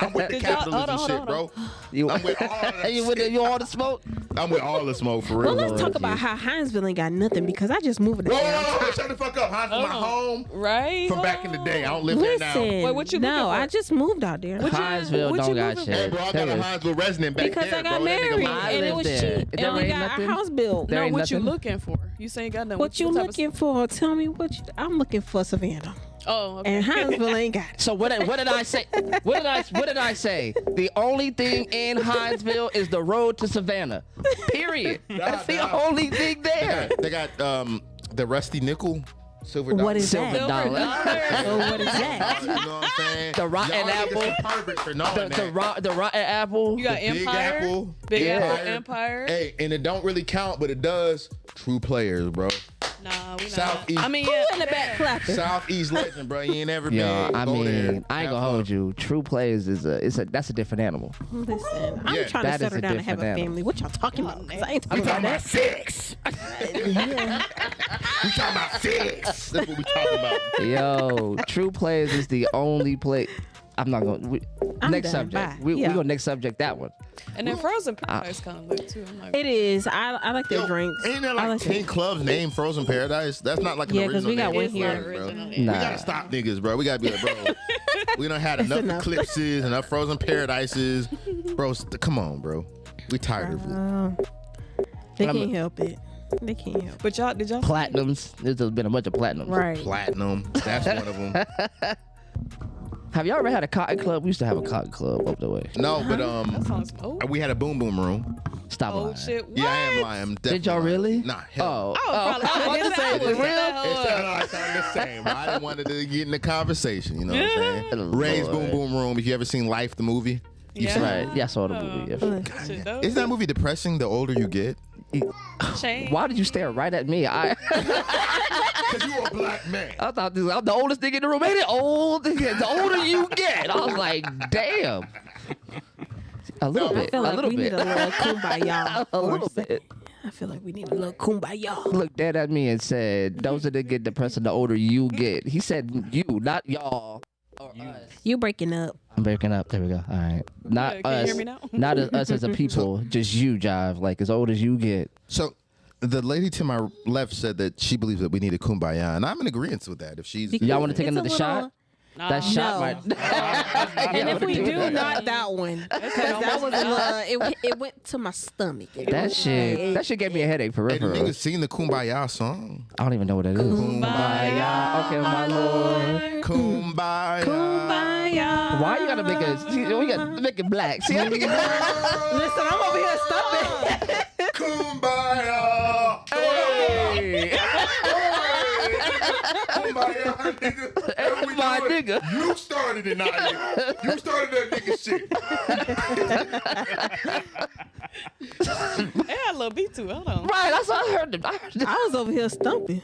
I'm with the capitalism shit, bro. I'm with all that shit. You all the smoke? I'm with all the smoke, for real. Well, let's talk about how Hinesville ain't got nothing because I just moved it. Whoa, shut the fuck up. Hinesville, my home. Right. From back in the day. I don't live there now. Wait, what you looking for? I just moved out there. Hinesville don't got shit. Hey, bro, I got a Hinesville resident back because there, I got bro. married and it was cheap. And we got our house built. No, what you looking for? You saying got nothing. What you looking for? Tell me I'm looking for Savannah. Oh, okay. And Hinesville ain't got it. So what did I say? What did I say? The only thing in Hinesville is the road to Savannah. Period. That's the only thing there. They got the rusty nickel. Silver dollar. What is that? Silver dollar. What is that? You know what I'm saying? The rotten apple. Perfect for knowing that. The rotten apple. You got the Empire. Big Apple. Big Apple Empire. Hey, and it don't really count, but it does. True players, bro. Nah, we not. Southeast. I mean, Who in the back clapping? Southeast legend, bro. You ain't never been. I Go mean, there. I ain't gonna hold you. True players that's a different animal. Listen, I'm Yeah, trying to that is settle a down and have a different animal. family. What y'all talking about? 'Cause I ain't We talking talking about about that. sex. We talking about sex. That's what we talking about. Yo, True Players is the only play. I'm not going. Next done. subject. Bye. We Yeah. go next subject. That one. and then Frozen Paradise kind of lit too. I'm like, It is. I like their Yo, drinks. Ain't there I like 10 clubs named Frozen Paradise? That's not like an Yeah, 'cause original we got name one for here. Frozen, bro. Original. We Nah. gotta stop niggas, bro. We gotta be like, bro, we done had enough enough. eclipses, enough Frozen Paradises. Bro, come on, bro. We tired of it. They can't help it. They can't help. But y'all, did y'all Platinums. There's been a bunch of platinums. Right. Platinum. That's one of them. Have y'all ever had a cotton club? We used to have a cotton club up the way. No, but That sounds. Oh, we had a boom boom room. Stop oh lying. shit. What? Yeah, I am lying. I'm Did y'all definitely lying. really? Nah, hell. Oh. Probably. I was about to say, That for was- real? that It's not the same. I didn't want to get in the conversation. You know what I'm saying? Lord. Ray's Boom Boom Room. If you ever seen Life, the movie, you Yeah. seen Right. Yeah, I saw the movie. Yeah. Shit, though. Isn't that movie depressing the older you get? Shame. Why did you stare right at me? Because you a black man. I thought this, I'm the oldest nigga in the room. Ain't it old? The older you get. I was like, damn. A little bit. I feel A like little we bit. need a little kumbaya. A little bit. I feel like we need a little kumbaya. Looked dead at me and said, those are the get depressing the older you get. He said you, not y'all. Or us. You breaking up. I'm breaking up. There we go. All right. Not Yeah, can you us. hear me now? Not us as a people. Just you, Jive. Like as old as you get. So the lady to my left said that she believes that we need a kumbaya, and I'm in agreement with that. If she's Y'all want to take It's a another little- shot? That shot No. might. And if we do, not that one. Because that was a little, it went to my stomach. That shit gave me a headache for real. Hey, the for real. niggas sing the kumbaya song. I don't even know what it is. Kumbaya, Okay, my lord. Kumbaya. Kumbaya. Why you gotta make it? We gotta make it black. See, Listen, I'm over here stumping. Kumbaya. Hey. Kumbaya, nigga. How we My doing? nigga. You started it, Nadia. You started that nigga shit. It had a little beat to it. Hold on. Right, that's what I heard. I was over here stumping.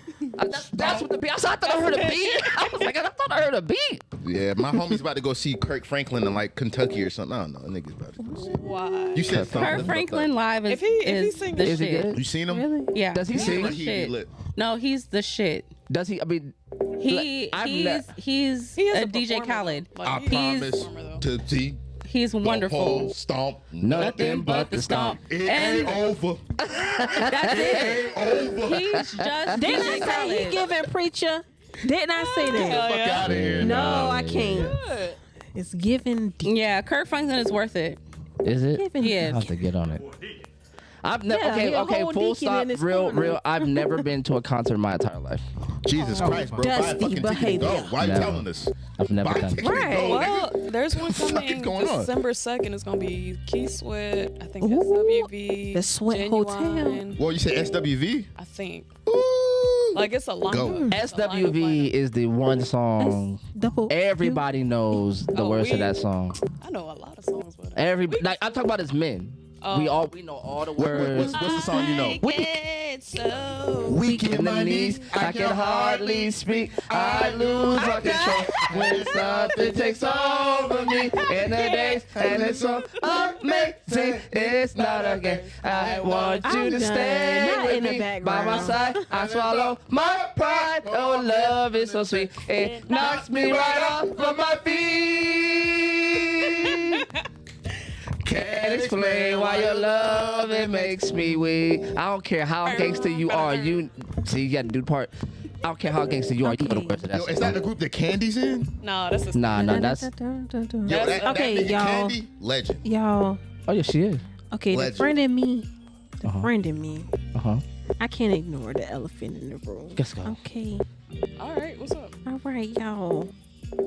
That's what the beat. I thought I heard a beat. I was like, I thought I heard a beat. Yeah, my homie's about to go see Kirk Franklin in like Kentucky or something. I don't know. Nigga's about to go see it. Why? You said Kurt something. Franklin live is If he sing the this- Is he shit. good? You seen him? Really? Yeah. Does he He's sing? the He shit. lit. No, he's the shit. Does he? I mean, He I've he's ne- he's He is a a DJ performer, Khaled. though. I Like, he's a promise performer, though. to see He's the wonderful. whole stomp. nothing but the stomp. It And- ain't over. That's it. Ain't over. He's just Didn't DJ I say he Khaled. giving preacher? Didn't I say that? Fuck out of here. No, I can't. It's giving deep. Yeah, Kurt Franklin is worth it. Is it? Giving Yeah. I have to get on it. I've never. Yeah, Okay, he'll okay. hold Full Deacon stop. in his Real, corner. real. I've never been to a concert in my entire life. Jesus Christ, bro. Buy a Dusty fucking ticket and behavior. go. Why are you No. telling us? I've never Buy a done. ticket and Right. go. Well, there's one fuck is coming going on? December 2nd. It's gonna be Key Sweat. I think Ooh, SWV. the Sweat Genuine, Well, you said SWV? I think. Ooh. Like it's a line. Go. It's a line of SWV is the one song Double. everybody knows the Oh, words we- of that song. I know a lot of songs with it. Everybody, like I'm talking about as men. Oh. We know all the words. What's the song you know? Weak in the knees, I can hardly speak. I lose all control when something takes over me. In the days, and it's so amazing. It's not a game. I want you I'm to done. stay Not with in the me by my background. side. I swallow my pride. Oh, love is so sweet. It knocks me right off of my feet. Can't explain why your love, it makes me weak. I don't care how gangster you are. You see, you got to do the part. I don't care how gangster you are. You know the words of that Yo, song. is that the group that Candy's in? No, that's a Nah, that's. Yo, that Okay, nigga y'all. Candy, legend. Y'all. Oh yeah, she is. Okay, Legend. the friend in me. The Uh-huh. friend in me. Uh-huh. I can't ignore the elephant in the room. Let's go. Okay. All right, what's up? All right, y'all.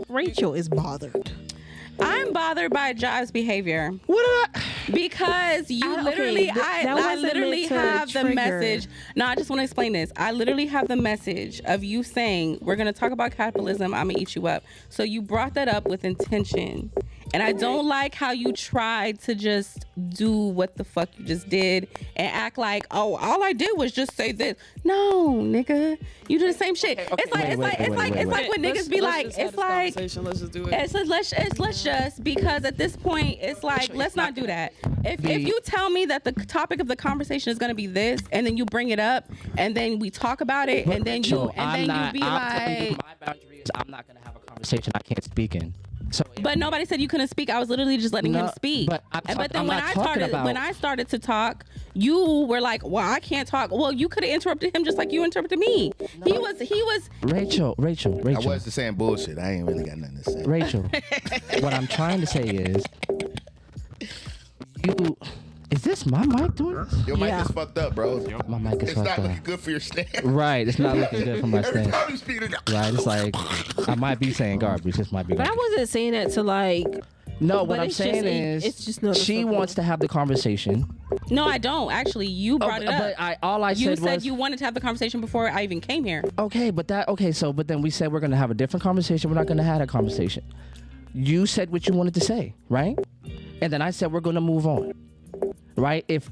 Rachel is bothered. I'm bothered by Jive's behavior. What did I? Because you okay, literally, that I wasn't literally meant to have the trigger. message. No, I just want to explain this. I literally have the message of you saying, we're going to talk about capitalism. I'm going to eat you up. So you brought that up with intention. And I don't like how you tried to just do what the fuck you just did and act like, oh, all I did was just say this. No, nigga. You do the same shit. It's like when niggas be like, it's like, Let's just do it. it's let's just, because at this point it's like, let's not do that. If you tell me that the topic of the conversation is gonna be this, and then you bring it up, and then we talk about it, and then you be I'm telling you, like, my boundary is I'm not gonna have a conversation I can't speak in. So. but nobody said you couldn't speak. I was literally just letting him No, speak. but But then I'm when not I talking started about- when I started to talk, you were like, well, I can't talk. Well, you could have interrupted him just like you interrupted me. He was Rachel. I was just saying bullshit. I ain't really got nothing to say. Rachel, what I'm trying to say is, Is this my mic doing this? Your mic is fucked up, bro. My mic is It's fucked not up. looking good for your stand. Right, it's not looking good for my Every stand. time you speak it, Right, it's like I might be saying garbage. This might be But I garbage. wasn't saying that to like. No, but what I'm it's saying just, is it's just noticeable. she wants to have the conversation. No, I don't. Actually, you brought it up. But all I You said said was you wanted to have the conversation before I even came here. okay, but then we said we're gonna have a different conversation. We're not gonna have that conversation. You said what you wanted to say, right? And then I said we're gonna move on. Right? If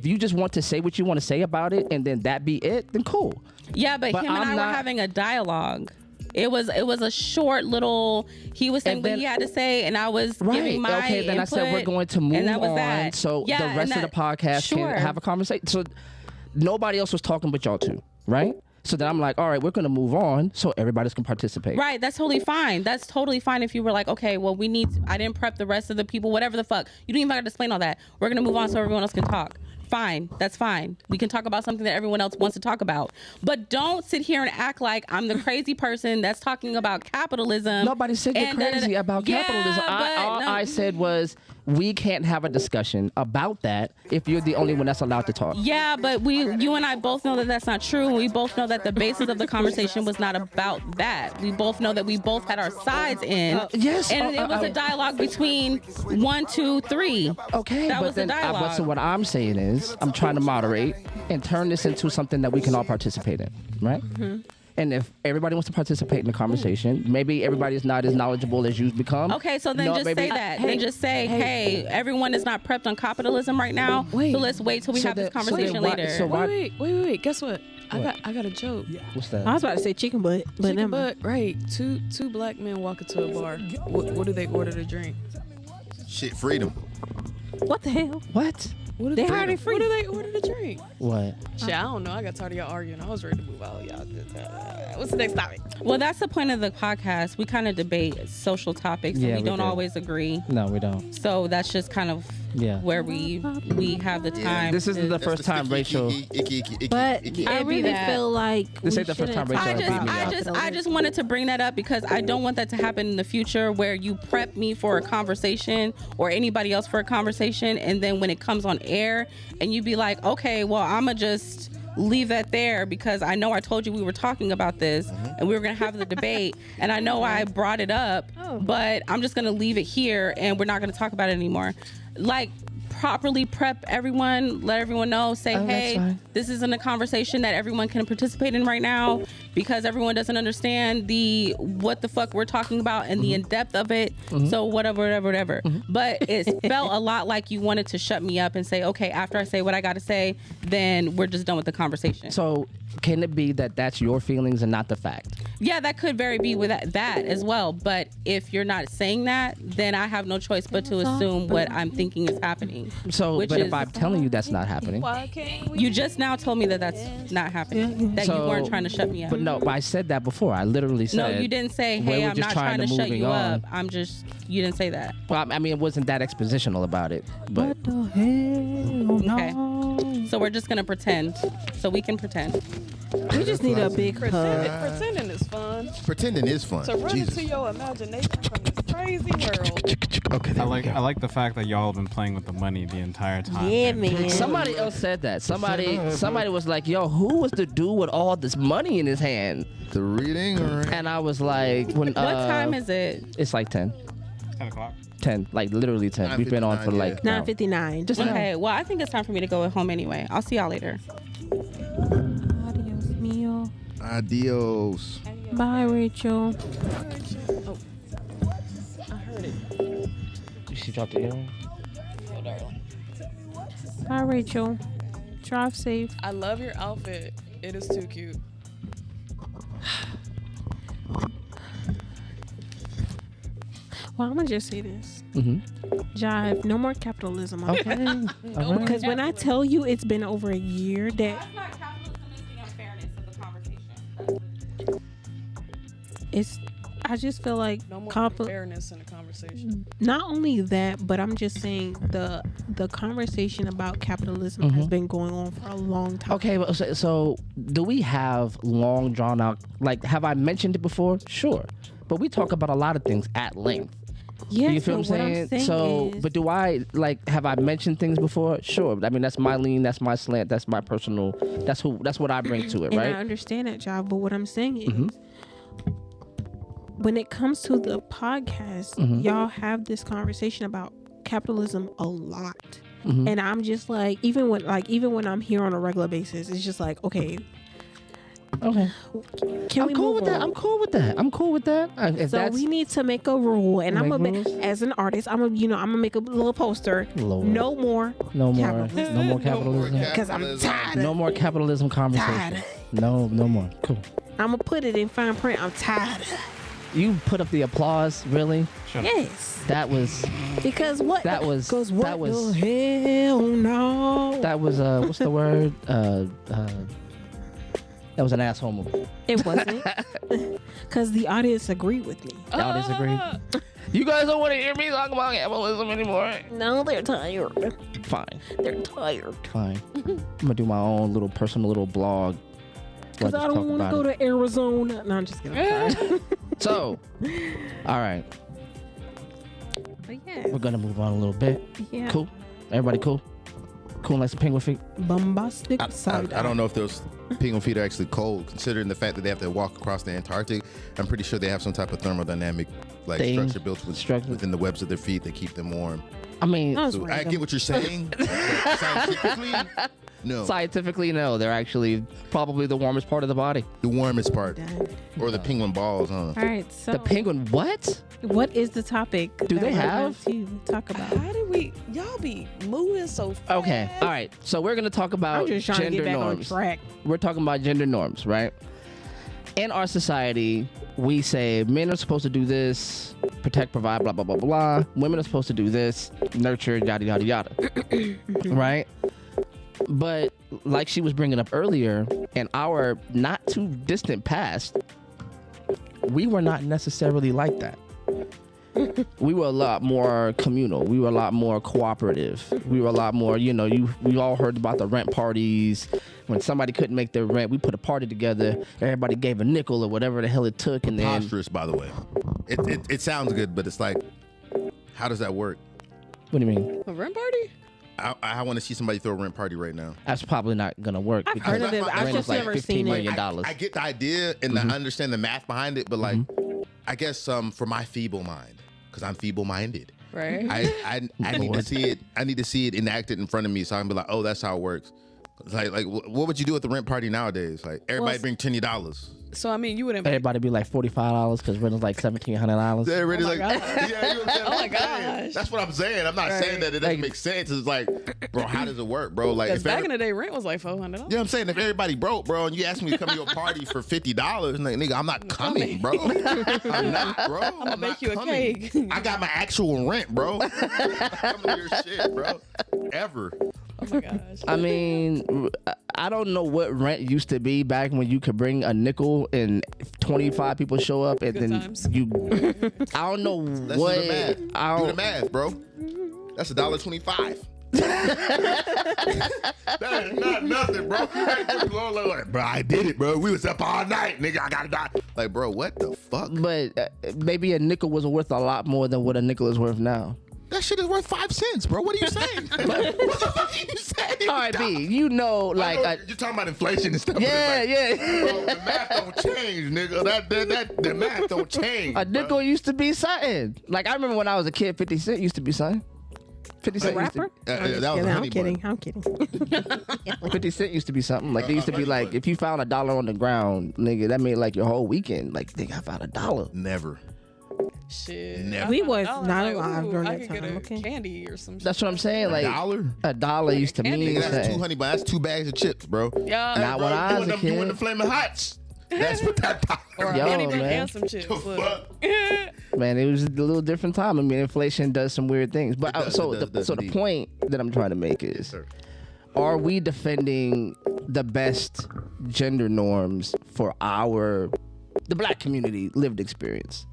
you just want to say what you want to say about it and then that be it, then cool. Yeah, but him and I were having a dialogue. It was a short little. He was saying what he had to say, and I was giving my okay. Then input, I said we're going to move and that was on, that. so Yeah, the rest of the podcast can have a conversation. So nobody else was talking but y'all two, right? So then I'm like, all right, we're gonna move on, so everybody can participate. Right, that's totally fine. That's totally fine if you were like, okay, well, I didn't prep the rest of the people, whatever the fuck. You don't even have to explain all that. We're gonna move on so everyone else can talk. Fine, that's fine. We can talk about something that everyone else wants to talk about. But don't sit here and act like I'm the crazy person that's talking about capitalism. Nobody said you're crazy about capitalism. All I said was we can't have a discussion about that if you're the only one that's allowed to talk. Yeah, but you and I both know that that's not true. We both know that the basis of the conversation was not about that. We both know that we both had our sides in. Yes. And it was a dialogue between 1, 2, 3. Okay, that but was the then dialogue. so what I'm saying is I'm trying to moderate and turn this into something that we can all participate in, right? Mm-hmm. And if everybody wants to participate in the conversation, maybe everybody is not as knowledgeable as you've become. Okay, so then just say that. Hey, then just say, hey, everyone is not prepped on capitalism right now. So let's wait till we have this conversation later. Wait. Guess what? I got a joke. What's that? I was about to say chicken butt, but Chicken never mind. butt, right? Two black men walk into a bar. What do they order to drink? Shit, freedom. What the hell? What? They already free. What do they order to drink? What? Shit, I don't know. I got tired of y'all arguing. I was ready to move out. Y'all. What's the next topic? Well, that's the point of the podcast. We kind of debate social topics, and Yeah, we we don't do. always agree. No, we don't. So that's just kind of where we have the time. This isn't the first time Rachel. But I really that. feel like This we ain't the first time shouldn't Rachel talk beat me about up. I just wanted to bring that up because I don't want that to happen in the future where you prep me for a conversation or anybody else for a conversation, and then when it comes on air and you be like, okay, well, I'ma just leave that there because I know I told you we were talking about this and we were gonna have the debate, and I know I brought it up, but I'm just gonna leave it here and we're not gonna talk about it anymore. Like, properly prep everyone, let everyone know, say, hey, this isn't a conversation that everyone can participate in right now because everyone doesn't understand the what the fuck we're talking about and the in-depth of it. So whatever. But it felt a lot like you wanted to shut me up and say, okay, after I say what I gotta say, then we're just done with the conversation. So can it be that that's your feelings and not the fact? Yeah, that could very be with that as well. But if you're not saying that, then I have no choice but to assume what I'm thinking is happening. So, Which but is- if I'm telling you that's not happening, Why can't we? You just now told me that that's not happening. That you So- weren't trying to shut me up. but no, I said that before. I literally said. No, you didn't say, we hey, were I'm just not trying to shut moving you on. up. You didn't say that. Well, I mean, it wasn't that expositional about it, but What the hell? Okay. So we're just going to pretend. So we can pretend. We just need a big hug. Pretending is fun. Pretending is fun. To run Jesus. into your imagination from this crazy world. Okay, I there we like go. I like the fact that y'all have been playing with the money the entire time. Yeah, man. somebody else said that. Somebody was like, "Yo, who was the dude with all this money in his hand?" The reading, or And I was like, "When What time is it? It's like 10. 10 o'clock. 10, like literally 10. We've been on for 9:59, like yeah. 9:59. Just Okay, well, I think it's time for me to go home anyway. I'll see y'all later. Adios, mio. Adios. Bye, Rachel. I heard it. She dropped the earring. Bye, Rachel. Drive safe. I love your outfit. It is too cute. Well, I'm gonna just say this. Mm-hmm. Jive, no more capitalism, okay? All right. Because when I tell you it's been over a year that That's not capitalism, it's the unfairness of the conversation. it's, I just feel like No more compli- fairness in the conversation. not only that, but I'm just saying the conversation about capitalism has been going on for a long time. Okay, but so do we have long drawn out? Like, have I mentioned it before? Sure, but we talk about a lot of things at length. Yeah, you feel what I'm saying? So, is, but do I have I mentioned things before? Sure. I mean, that's my lean, that's my slant, that's my personal. That's what I bring to it, and right? I understand that, job. But what I'm saying is, when it comes to the podcast, y'all have this conversation about capitalism a lot, and I'm just like, even when I'm here on a regular basis, it's just like, okay. Can we move on? I'm cool with that. So we need to make a rule, and as an artist, I'm gonna make a little poster. Lord. No more capitalism. Because I'm tired. No more capitalism conversation. No more. Cool. I'm gonna put it in fine print. I'm tired. You put up the applause, really? Yes. That was because what? That was because what that was the hell no. That was what's the word? That was an asshole move. It wasn't. Because the audience agreed with me. The audience agreed. You guys don't want to hear me talk about capitalism anymore. No, they're tired. Fine. They're tired. Fine. I'm gonna do my own little personal little blog. Because I don't want to go to Arizona. No, I'm just kidding. So, all right. But yeah. We're gonna move on a little bit. Yeah. Cool. Everybody cool? Cool like some penguin feet? Bombastic I don't know if those penguin feet are actually cold, considering the fact that they have to walk across the Antarctic. I'm pretty sure they have some type of thermodynamic structure built within the webs of their feet that keep them warm. I mean, so I get what you're saying. Scientifically, no. Scientifically, no. They're actually probably the warmest part of the body. The warmest part. Or the penguin balls, huh? All right, so the penguin what? What is the topic? Do they have to talk about? How did y'all be moving so fast? Okay, all right. So we're gonna talk about I'm just trying gender to get back norms. on track. We're talking about gender norms, right? In our society, we say men are supposed to do this, protect, provide, blah blah blah blah. Women are supposed to do this, nurture, yada yada yada. Right? But like she was bringing up earlier, in our not too distant past, we were not necessarily like that. We were a lot more communal. We were a lot more cooperative. We were a lot more, we all heard about the rent parties. When somebody couldn't make their rent, we put a party together. Everybody gave a nickel or whatever the hell it took. And then preposterous, by the way. It sounds good, but it's like, how does that work? What do you mean? A rent party? I want to see somebody throw a rent party right now. That's probably not gonna work. I've heard of it. I've just never seen it. I get the idea and I understand the math behind it, but like, I guess for my feeble mind, because I'm feeble-minded, right? I need to see it. I need to see it enacted in front of me, so I can be like, oh, that's how it works. Like, what would you do at the rent party nowadays? Like, everybody bring $20. So I mean, you wouldn't. Everybody be like $45 because rent is like $1,700. They're really oh my gosh. That's what I'm saying. I'm not saying that it doesn't make sense. It's like, bro, how does it work, bro? Like, because back in the day, rent was like $400. Yeah, I'm saying if everybody broke, bro, and you ask me to come to your party for $50, like, nigga, I'm not coming, bro. I'm not, bro. I'm gonna make you a cake. I got my actual rent, bro. I'm coming to your shit, bro. Ever. Oh my gosh. I mean, I don't know what rent used to be back when you could bring a nickel and 25 people show up and Good then times. I don't know Let's what. do the math. Do the math, bro. That's $1.25. That is not nothing, bro. Bro, I did it, bro. We was up all night, nigga. I gotta die. Like, bro, what the fuck? But maybe a nickel was worth a lot more than what a nickel is worth now. That shit is worth 5 cents, bro. What are you saying? What the fuck are you saying? All right, B, you know, like you're talking about inflation and stuff. Yeah, yeah. Bro, the math don't change, nigga. The math don't change. A nickel used to be something. Like I remember when I was a kid, 50 Cent used to be something. 50 Cent rapper? That was I'm kidding. 50 Cent used to be something. Like they used to be like, if you found $1 on the ground, nigga, that made like your whole weekend. Like, nigga, I found $1. Never. Shit. Never. We was $1 not like, alive during I that could time. get a candy or some shit. That's what I'm saying. Like $1? $1 used to mean Nigga, that's something. 2 honey buns. That's 2 bags of chips, bro. Yeah. Not when I was a kid. You win the Flaming Hots. That's what that Or $1. a Yo, honey bun man. and some chips. Look. Man, it was a little different time. I mean, inflation does some weird things. But the point that I'm trying to make is, are we defending the best gender norms for the black community lived experience?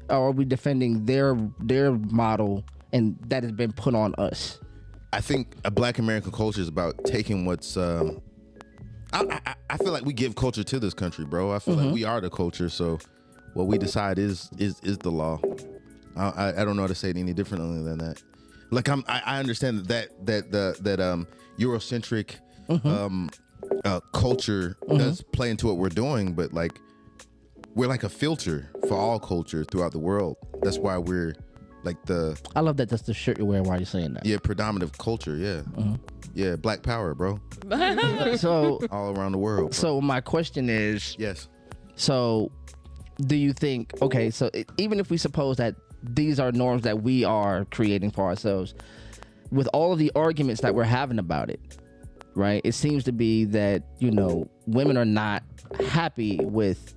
Or are we defending their model and that has been put on us? I think a black American culture is about taking what's I feel like we give culture to this country, bro. I feel like we are the culture, so what we decide is the law. I don't know how to say it any differently than that. Like I understand that Eurocentric culture does play into what we're doing, but like we're like a filter for all culture throughout the world. That's why we're like I love that. That's the shirt you're wearing while you're saying that. Yeah, predominant culture. Yeah, yeah, Black Power, bro. So all around the world. Bro. So my question is, yes. So, do you think? Okay, so even if we suppose that these are norms that we are creating for ourselves, with all of the arguments that we're having about it, right? It seems to be that women are not happy with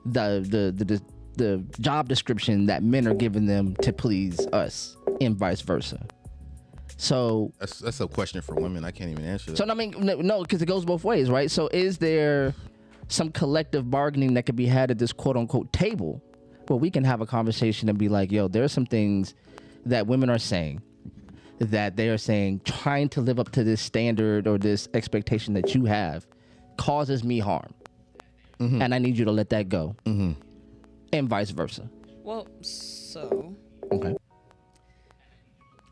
the job description that men are giving them to please us, and vice versa. So that's a question for women. I can't even answer that. So I mean, no, because it goes both ways, right? So is there some collective bargaining that could be had at this quote unquote table where we can have a conversation and be like, yo, there are some things that women are saying that they are saying trying to live up to this standard or this expectation that you have causes me harm. And I need you to let that go. And vice versa. Well, so. Okay.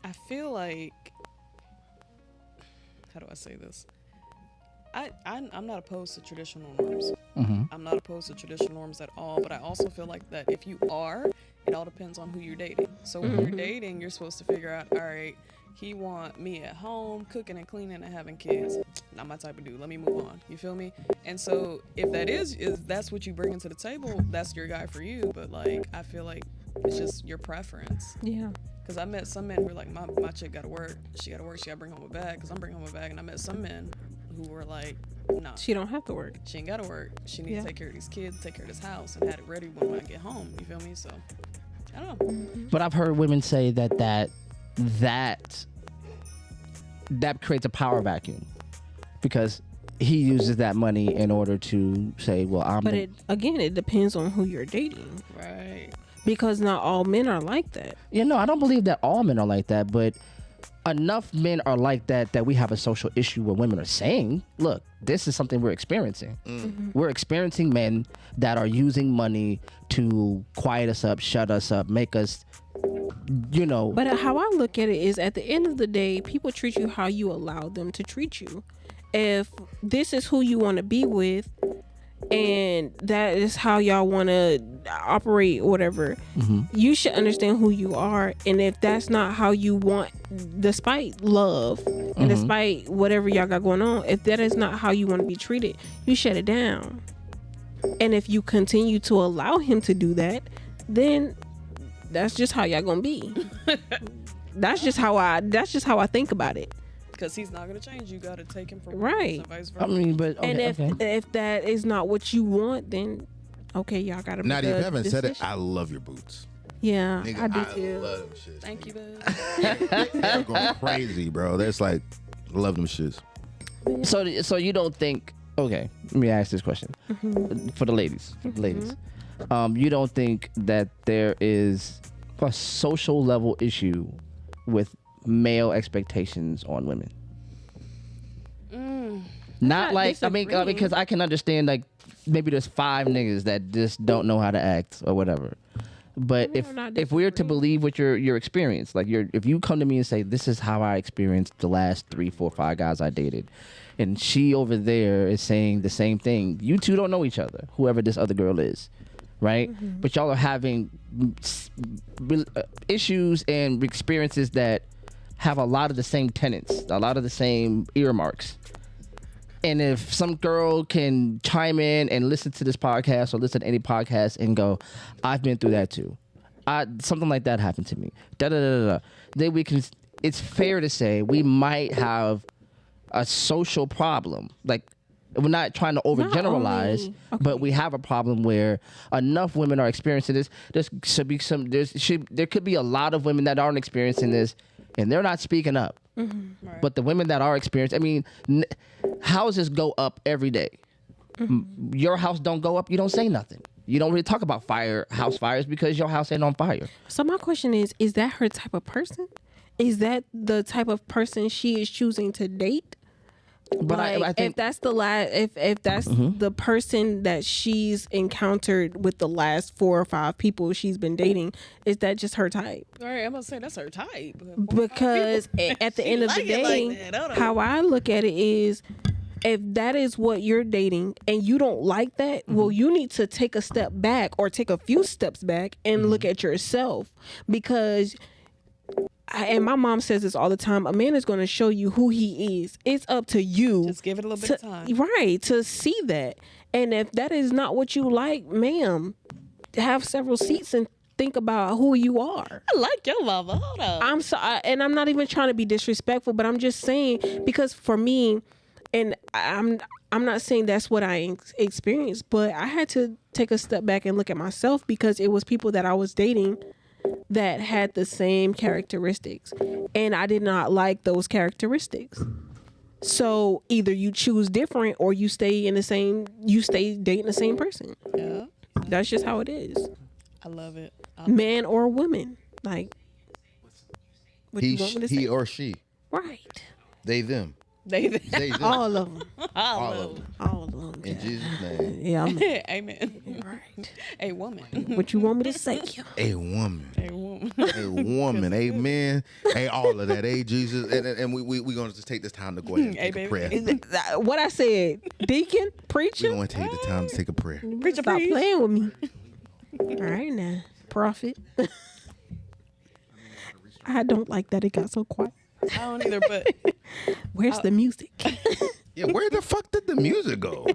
I feel like. How do I say this? I'm not opposed to traditional norms. I'm not opposed to traditional norms at all, but I also feel like that if you are, it all depends on who you're dating. So when you're dating, you're supposed to figure out, all right, he want me at home, cooking and cleaning and having kids. Not my type of dude. Let me move on. You feel me? And so if that's what you bring into the table, that's your guy for you. But like, I feel like it's just your preference. Yeah. Because I met some men who were like, my chick got to work. She got to work. She got to bring home a bag. Because I'm bringing home a bag. And I met some men who were like, nah. She don't have to work. She ain't got to work. She needs to take care of these kids, take care of this house, and have it ready when I get home. You feel me? So, I don't know. But I've heard women say that creates a power vacuum because he uses that money in order to say, well, it depends on who you're dating. Right. Because not all men are like that. I don't believe that all men are like that, but enough men are like that we have a social issue where women are saying, look, this is something we're experiencing. We're experiencing men that are using money to quiet us up, shut us up, make us, But how I look at it is at the end of the day, people treat you how you allow them to treat you. If this is who you want to be with and that is how y'all want to operate or whatever, you should understand who you are. And if that's not how you want, despite love and despite whatever y'all got going on, if that is not how you want to be treated, you shut it down. And if you continue to allow him to do that, then that's just how y'all gonna be. That's just how I think about it. Because he's not gonna change. You gotta take him from right. And vice versa. I mean, but okay, and if that is not what you want, then okay, y'all gotta. Now that you haven't said it, I love your boots. Yeah, Nigga, I do too. Love them shits. Thank you, babe. They're going crazy, bro. That's like, love them shits. So you don't think? Okay, let me ask this question for the ladies. You don't think that there is a social level issue with male expectations on women? Not like because I can understand like maybe there's 5 niggas that just don't know how to act or whatever. But if we're to believe what your experience, like if you come to me and say this is how I experienced the last 3, 4, 5 guys I dated, and she over there is saying the same thing, you two don't know each other, whoever this other girl is, right? But y'all are having issues and experiences that have a lot of the same tenets, a lot of the same earmarks. And if some girl can chime in and listen to this podcast or listen to any podcast and go, I've been through that too. Something like that happened to me. Then we can, it's fair to say we might have a social problem. Like, we're not trying to overgeneralize, but we have a problem where enough women are experiencing this. There could be a lot of women that aren't experiencing this and they're not speaking up. Right. But the women that are experiencing, I mean, houses go up every day. Your house don't go up, you don't say nothing. You don't really talk about house fires because your house ain't on fire. So my question is that her type of person? Is that the type of person she is choosing to date? But like, I think if that's the last, if that's the person that she's encountered with the last 4 or 5 people she's been dating, is that just her type? All right, I'm gonna say that's her type. Because at the end of the day, how I look at it is, if that is what you're dating and you don't like that, well, you need to take a step back or take a few steps back and look at yourself. Because and my mom says this all the time, a man is going to show you who he is. It's up to you. Just give it a little bit of time. Right, to see that. And if that is not what you like, ma'am, have several seats and think about who you are. I like your mama. Hold on. I'm sorry, and I'm not even trying to be disrespectful, but I'm just saying, because for me, and I'm not saying that's what I experienced, but I had to take a step back and look at myself, because it was people that I was dating that had the same characteristics, and I did not like those characteristics. So either you choose different or you stay dating the same person. Yeah. That's just how it is. I love it. Man or woman. Like, what He, you want me to say? he or she. Right. They, them. They They, them. All of them. all of of them. All of them. In Jesus' name. Yeah. Amen. Right. A woman. What you want me to say? A woman. A woman. A woman. Amen. Hey, all of that. Hey, Jesus. And we going to just take this time to go ahead and take a prayer. What I said, deacon, preacher. We're going to take the time to take a prayer. Preacher, Stop preach. playing with me. All right now, prophet. I don't like that it got so quiet. I don't either, but Where's the music? Yeah, where the fuck did the music go?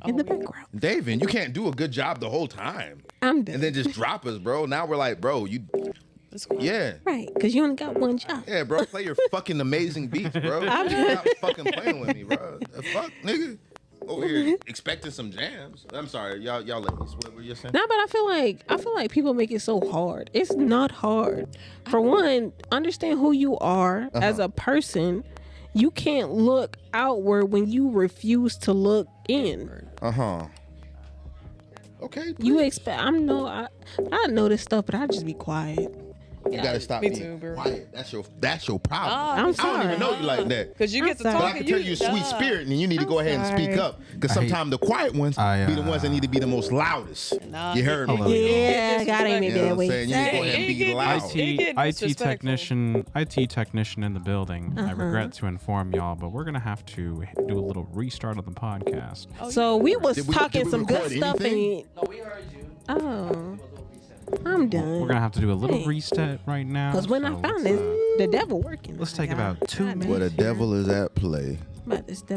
In the background. David, you can't do a good job the whole time. I'm done. And then just drop us, bro. Now we're like, bro, yeah. Right, because you only got one job. Yeah, bro, play your fucking amazing beats, bro. Stop fucking playing with me, bro. The fuck, nigga? Over here expecting some jams. I'm sorry, y'all ladies. What were you saying? No, but I feel like people make it so hard. It's not hard. For one, understand who you are as a person. You can't look outward when you refuse to look in. Okay. You expect I know this stuff, but I just be quiet. You gotta stop Me being too, bro. quiet. That's your problem. I'm sorry. I don't even know you like that. because you get to I'm But talk. I can tell you're a sweet spirit, and you need to go ahead and speak sorry. up. Because sometimes the quiet ones be the ones that need to be the most loudest. Nah, You heard me? Hello. Yeah, God ain't made You know that what I'm way. saying? You need to go ahead and be loud. IT technician in the building. I regret to inform y'all, but we're gonna have to do a little restart of the podcast. So we was Did we talking some good record stuff anything? and No, we heard you. oh, I'm done. We're gonna have to do a little reset right now. Because when I so found let's, this, the devil working. let's take God. about 2 God, minutes. Where the devil is at play. I'm about to step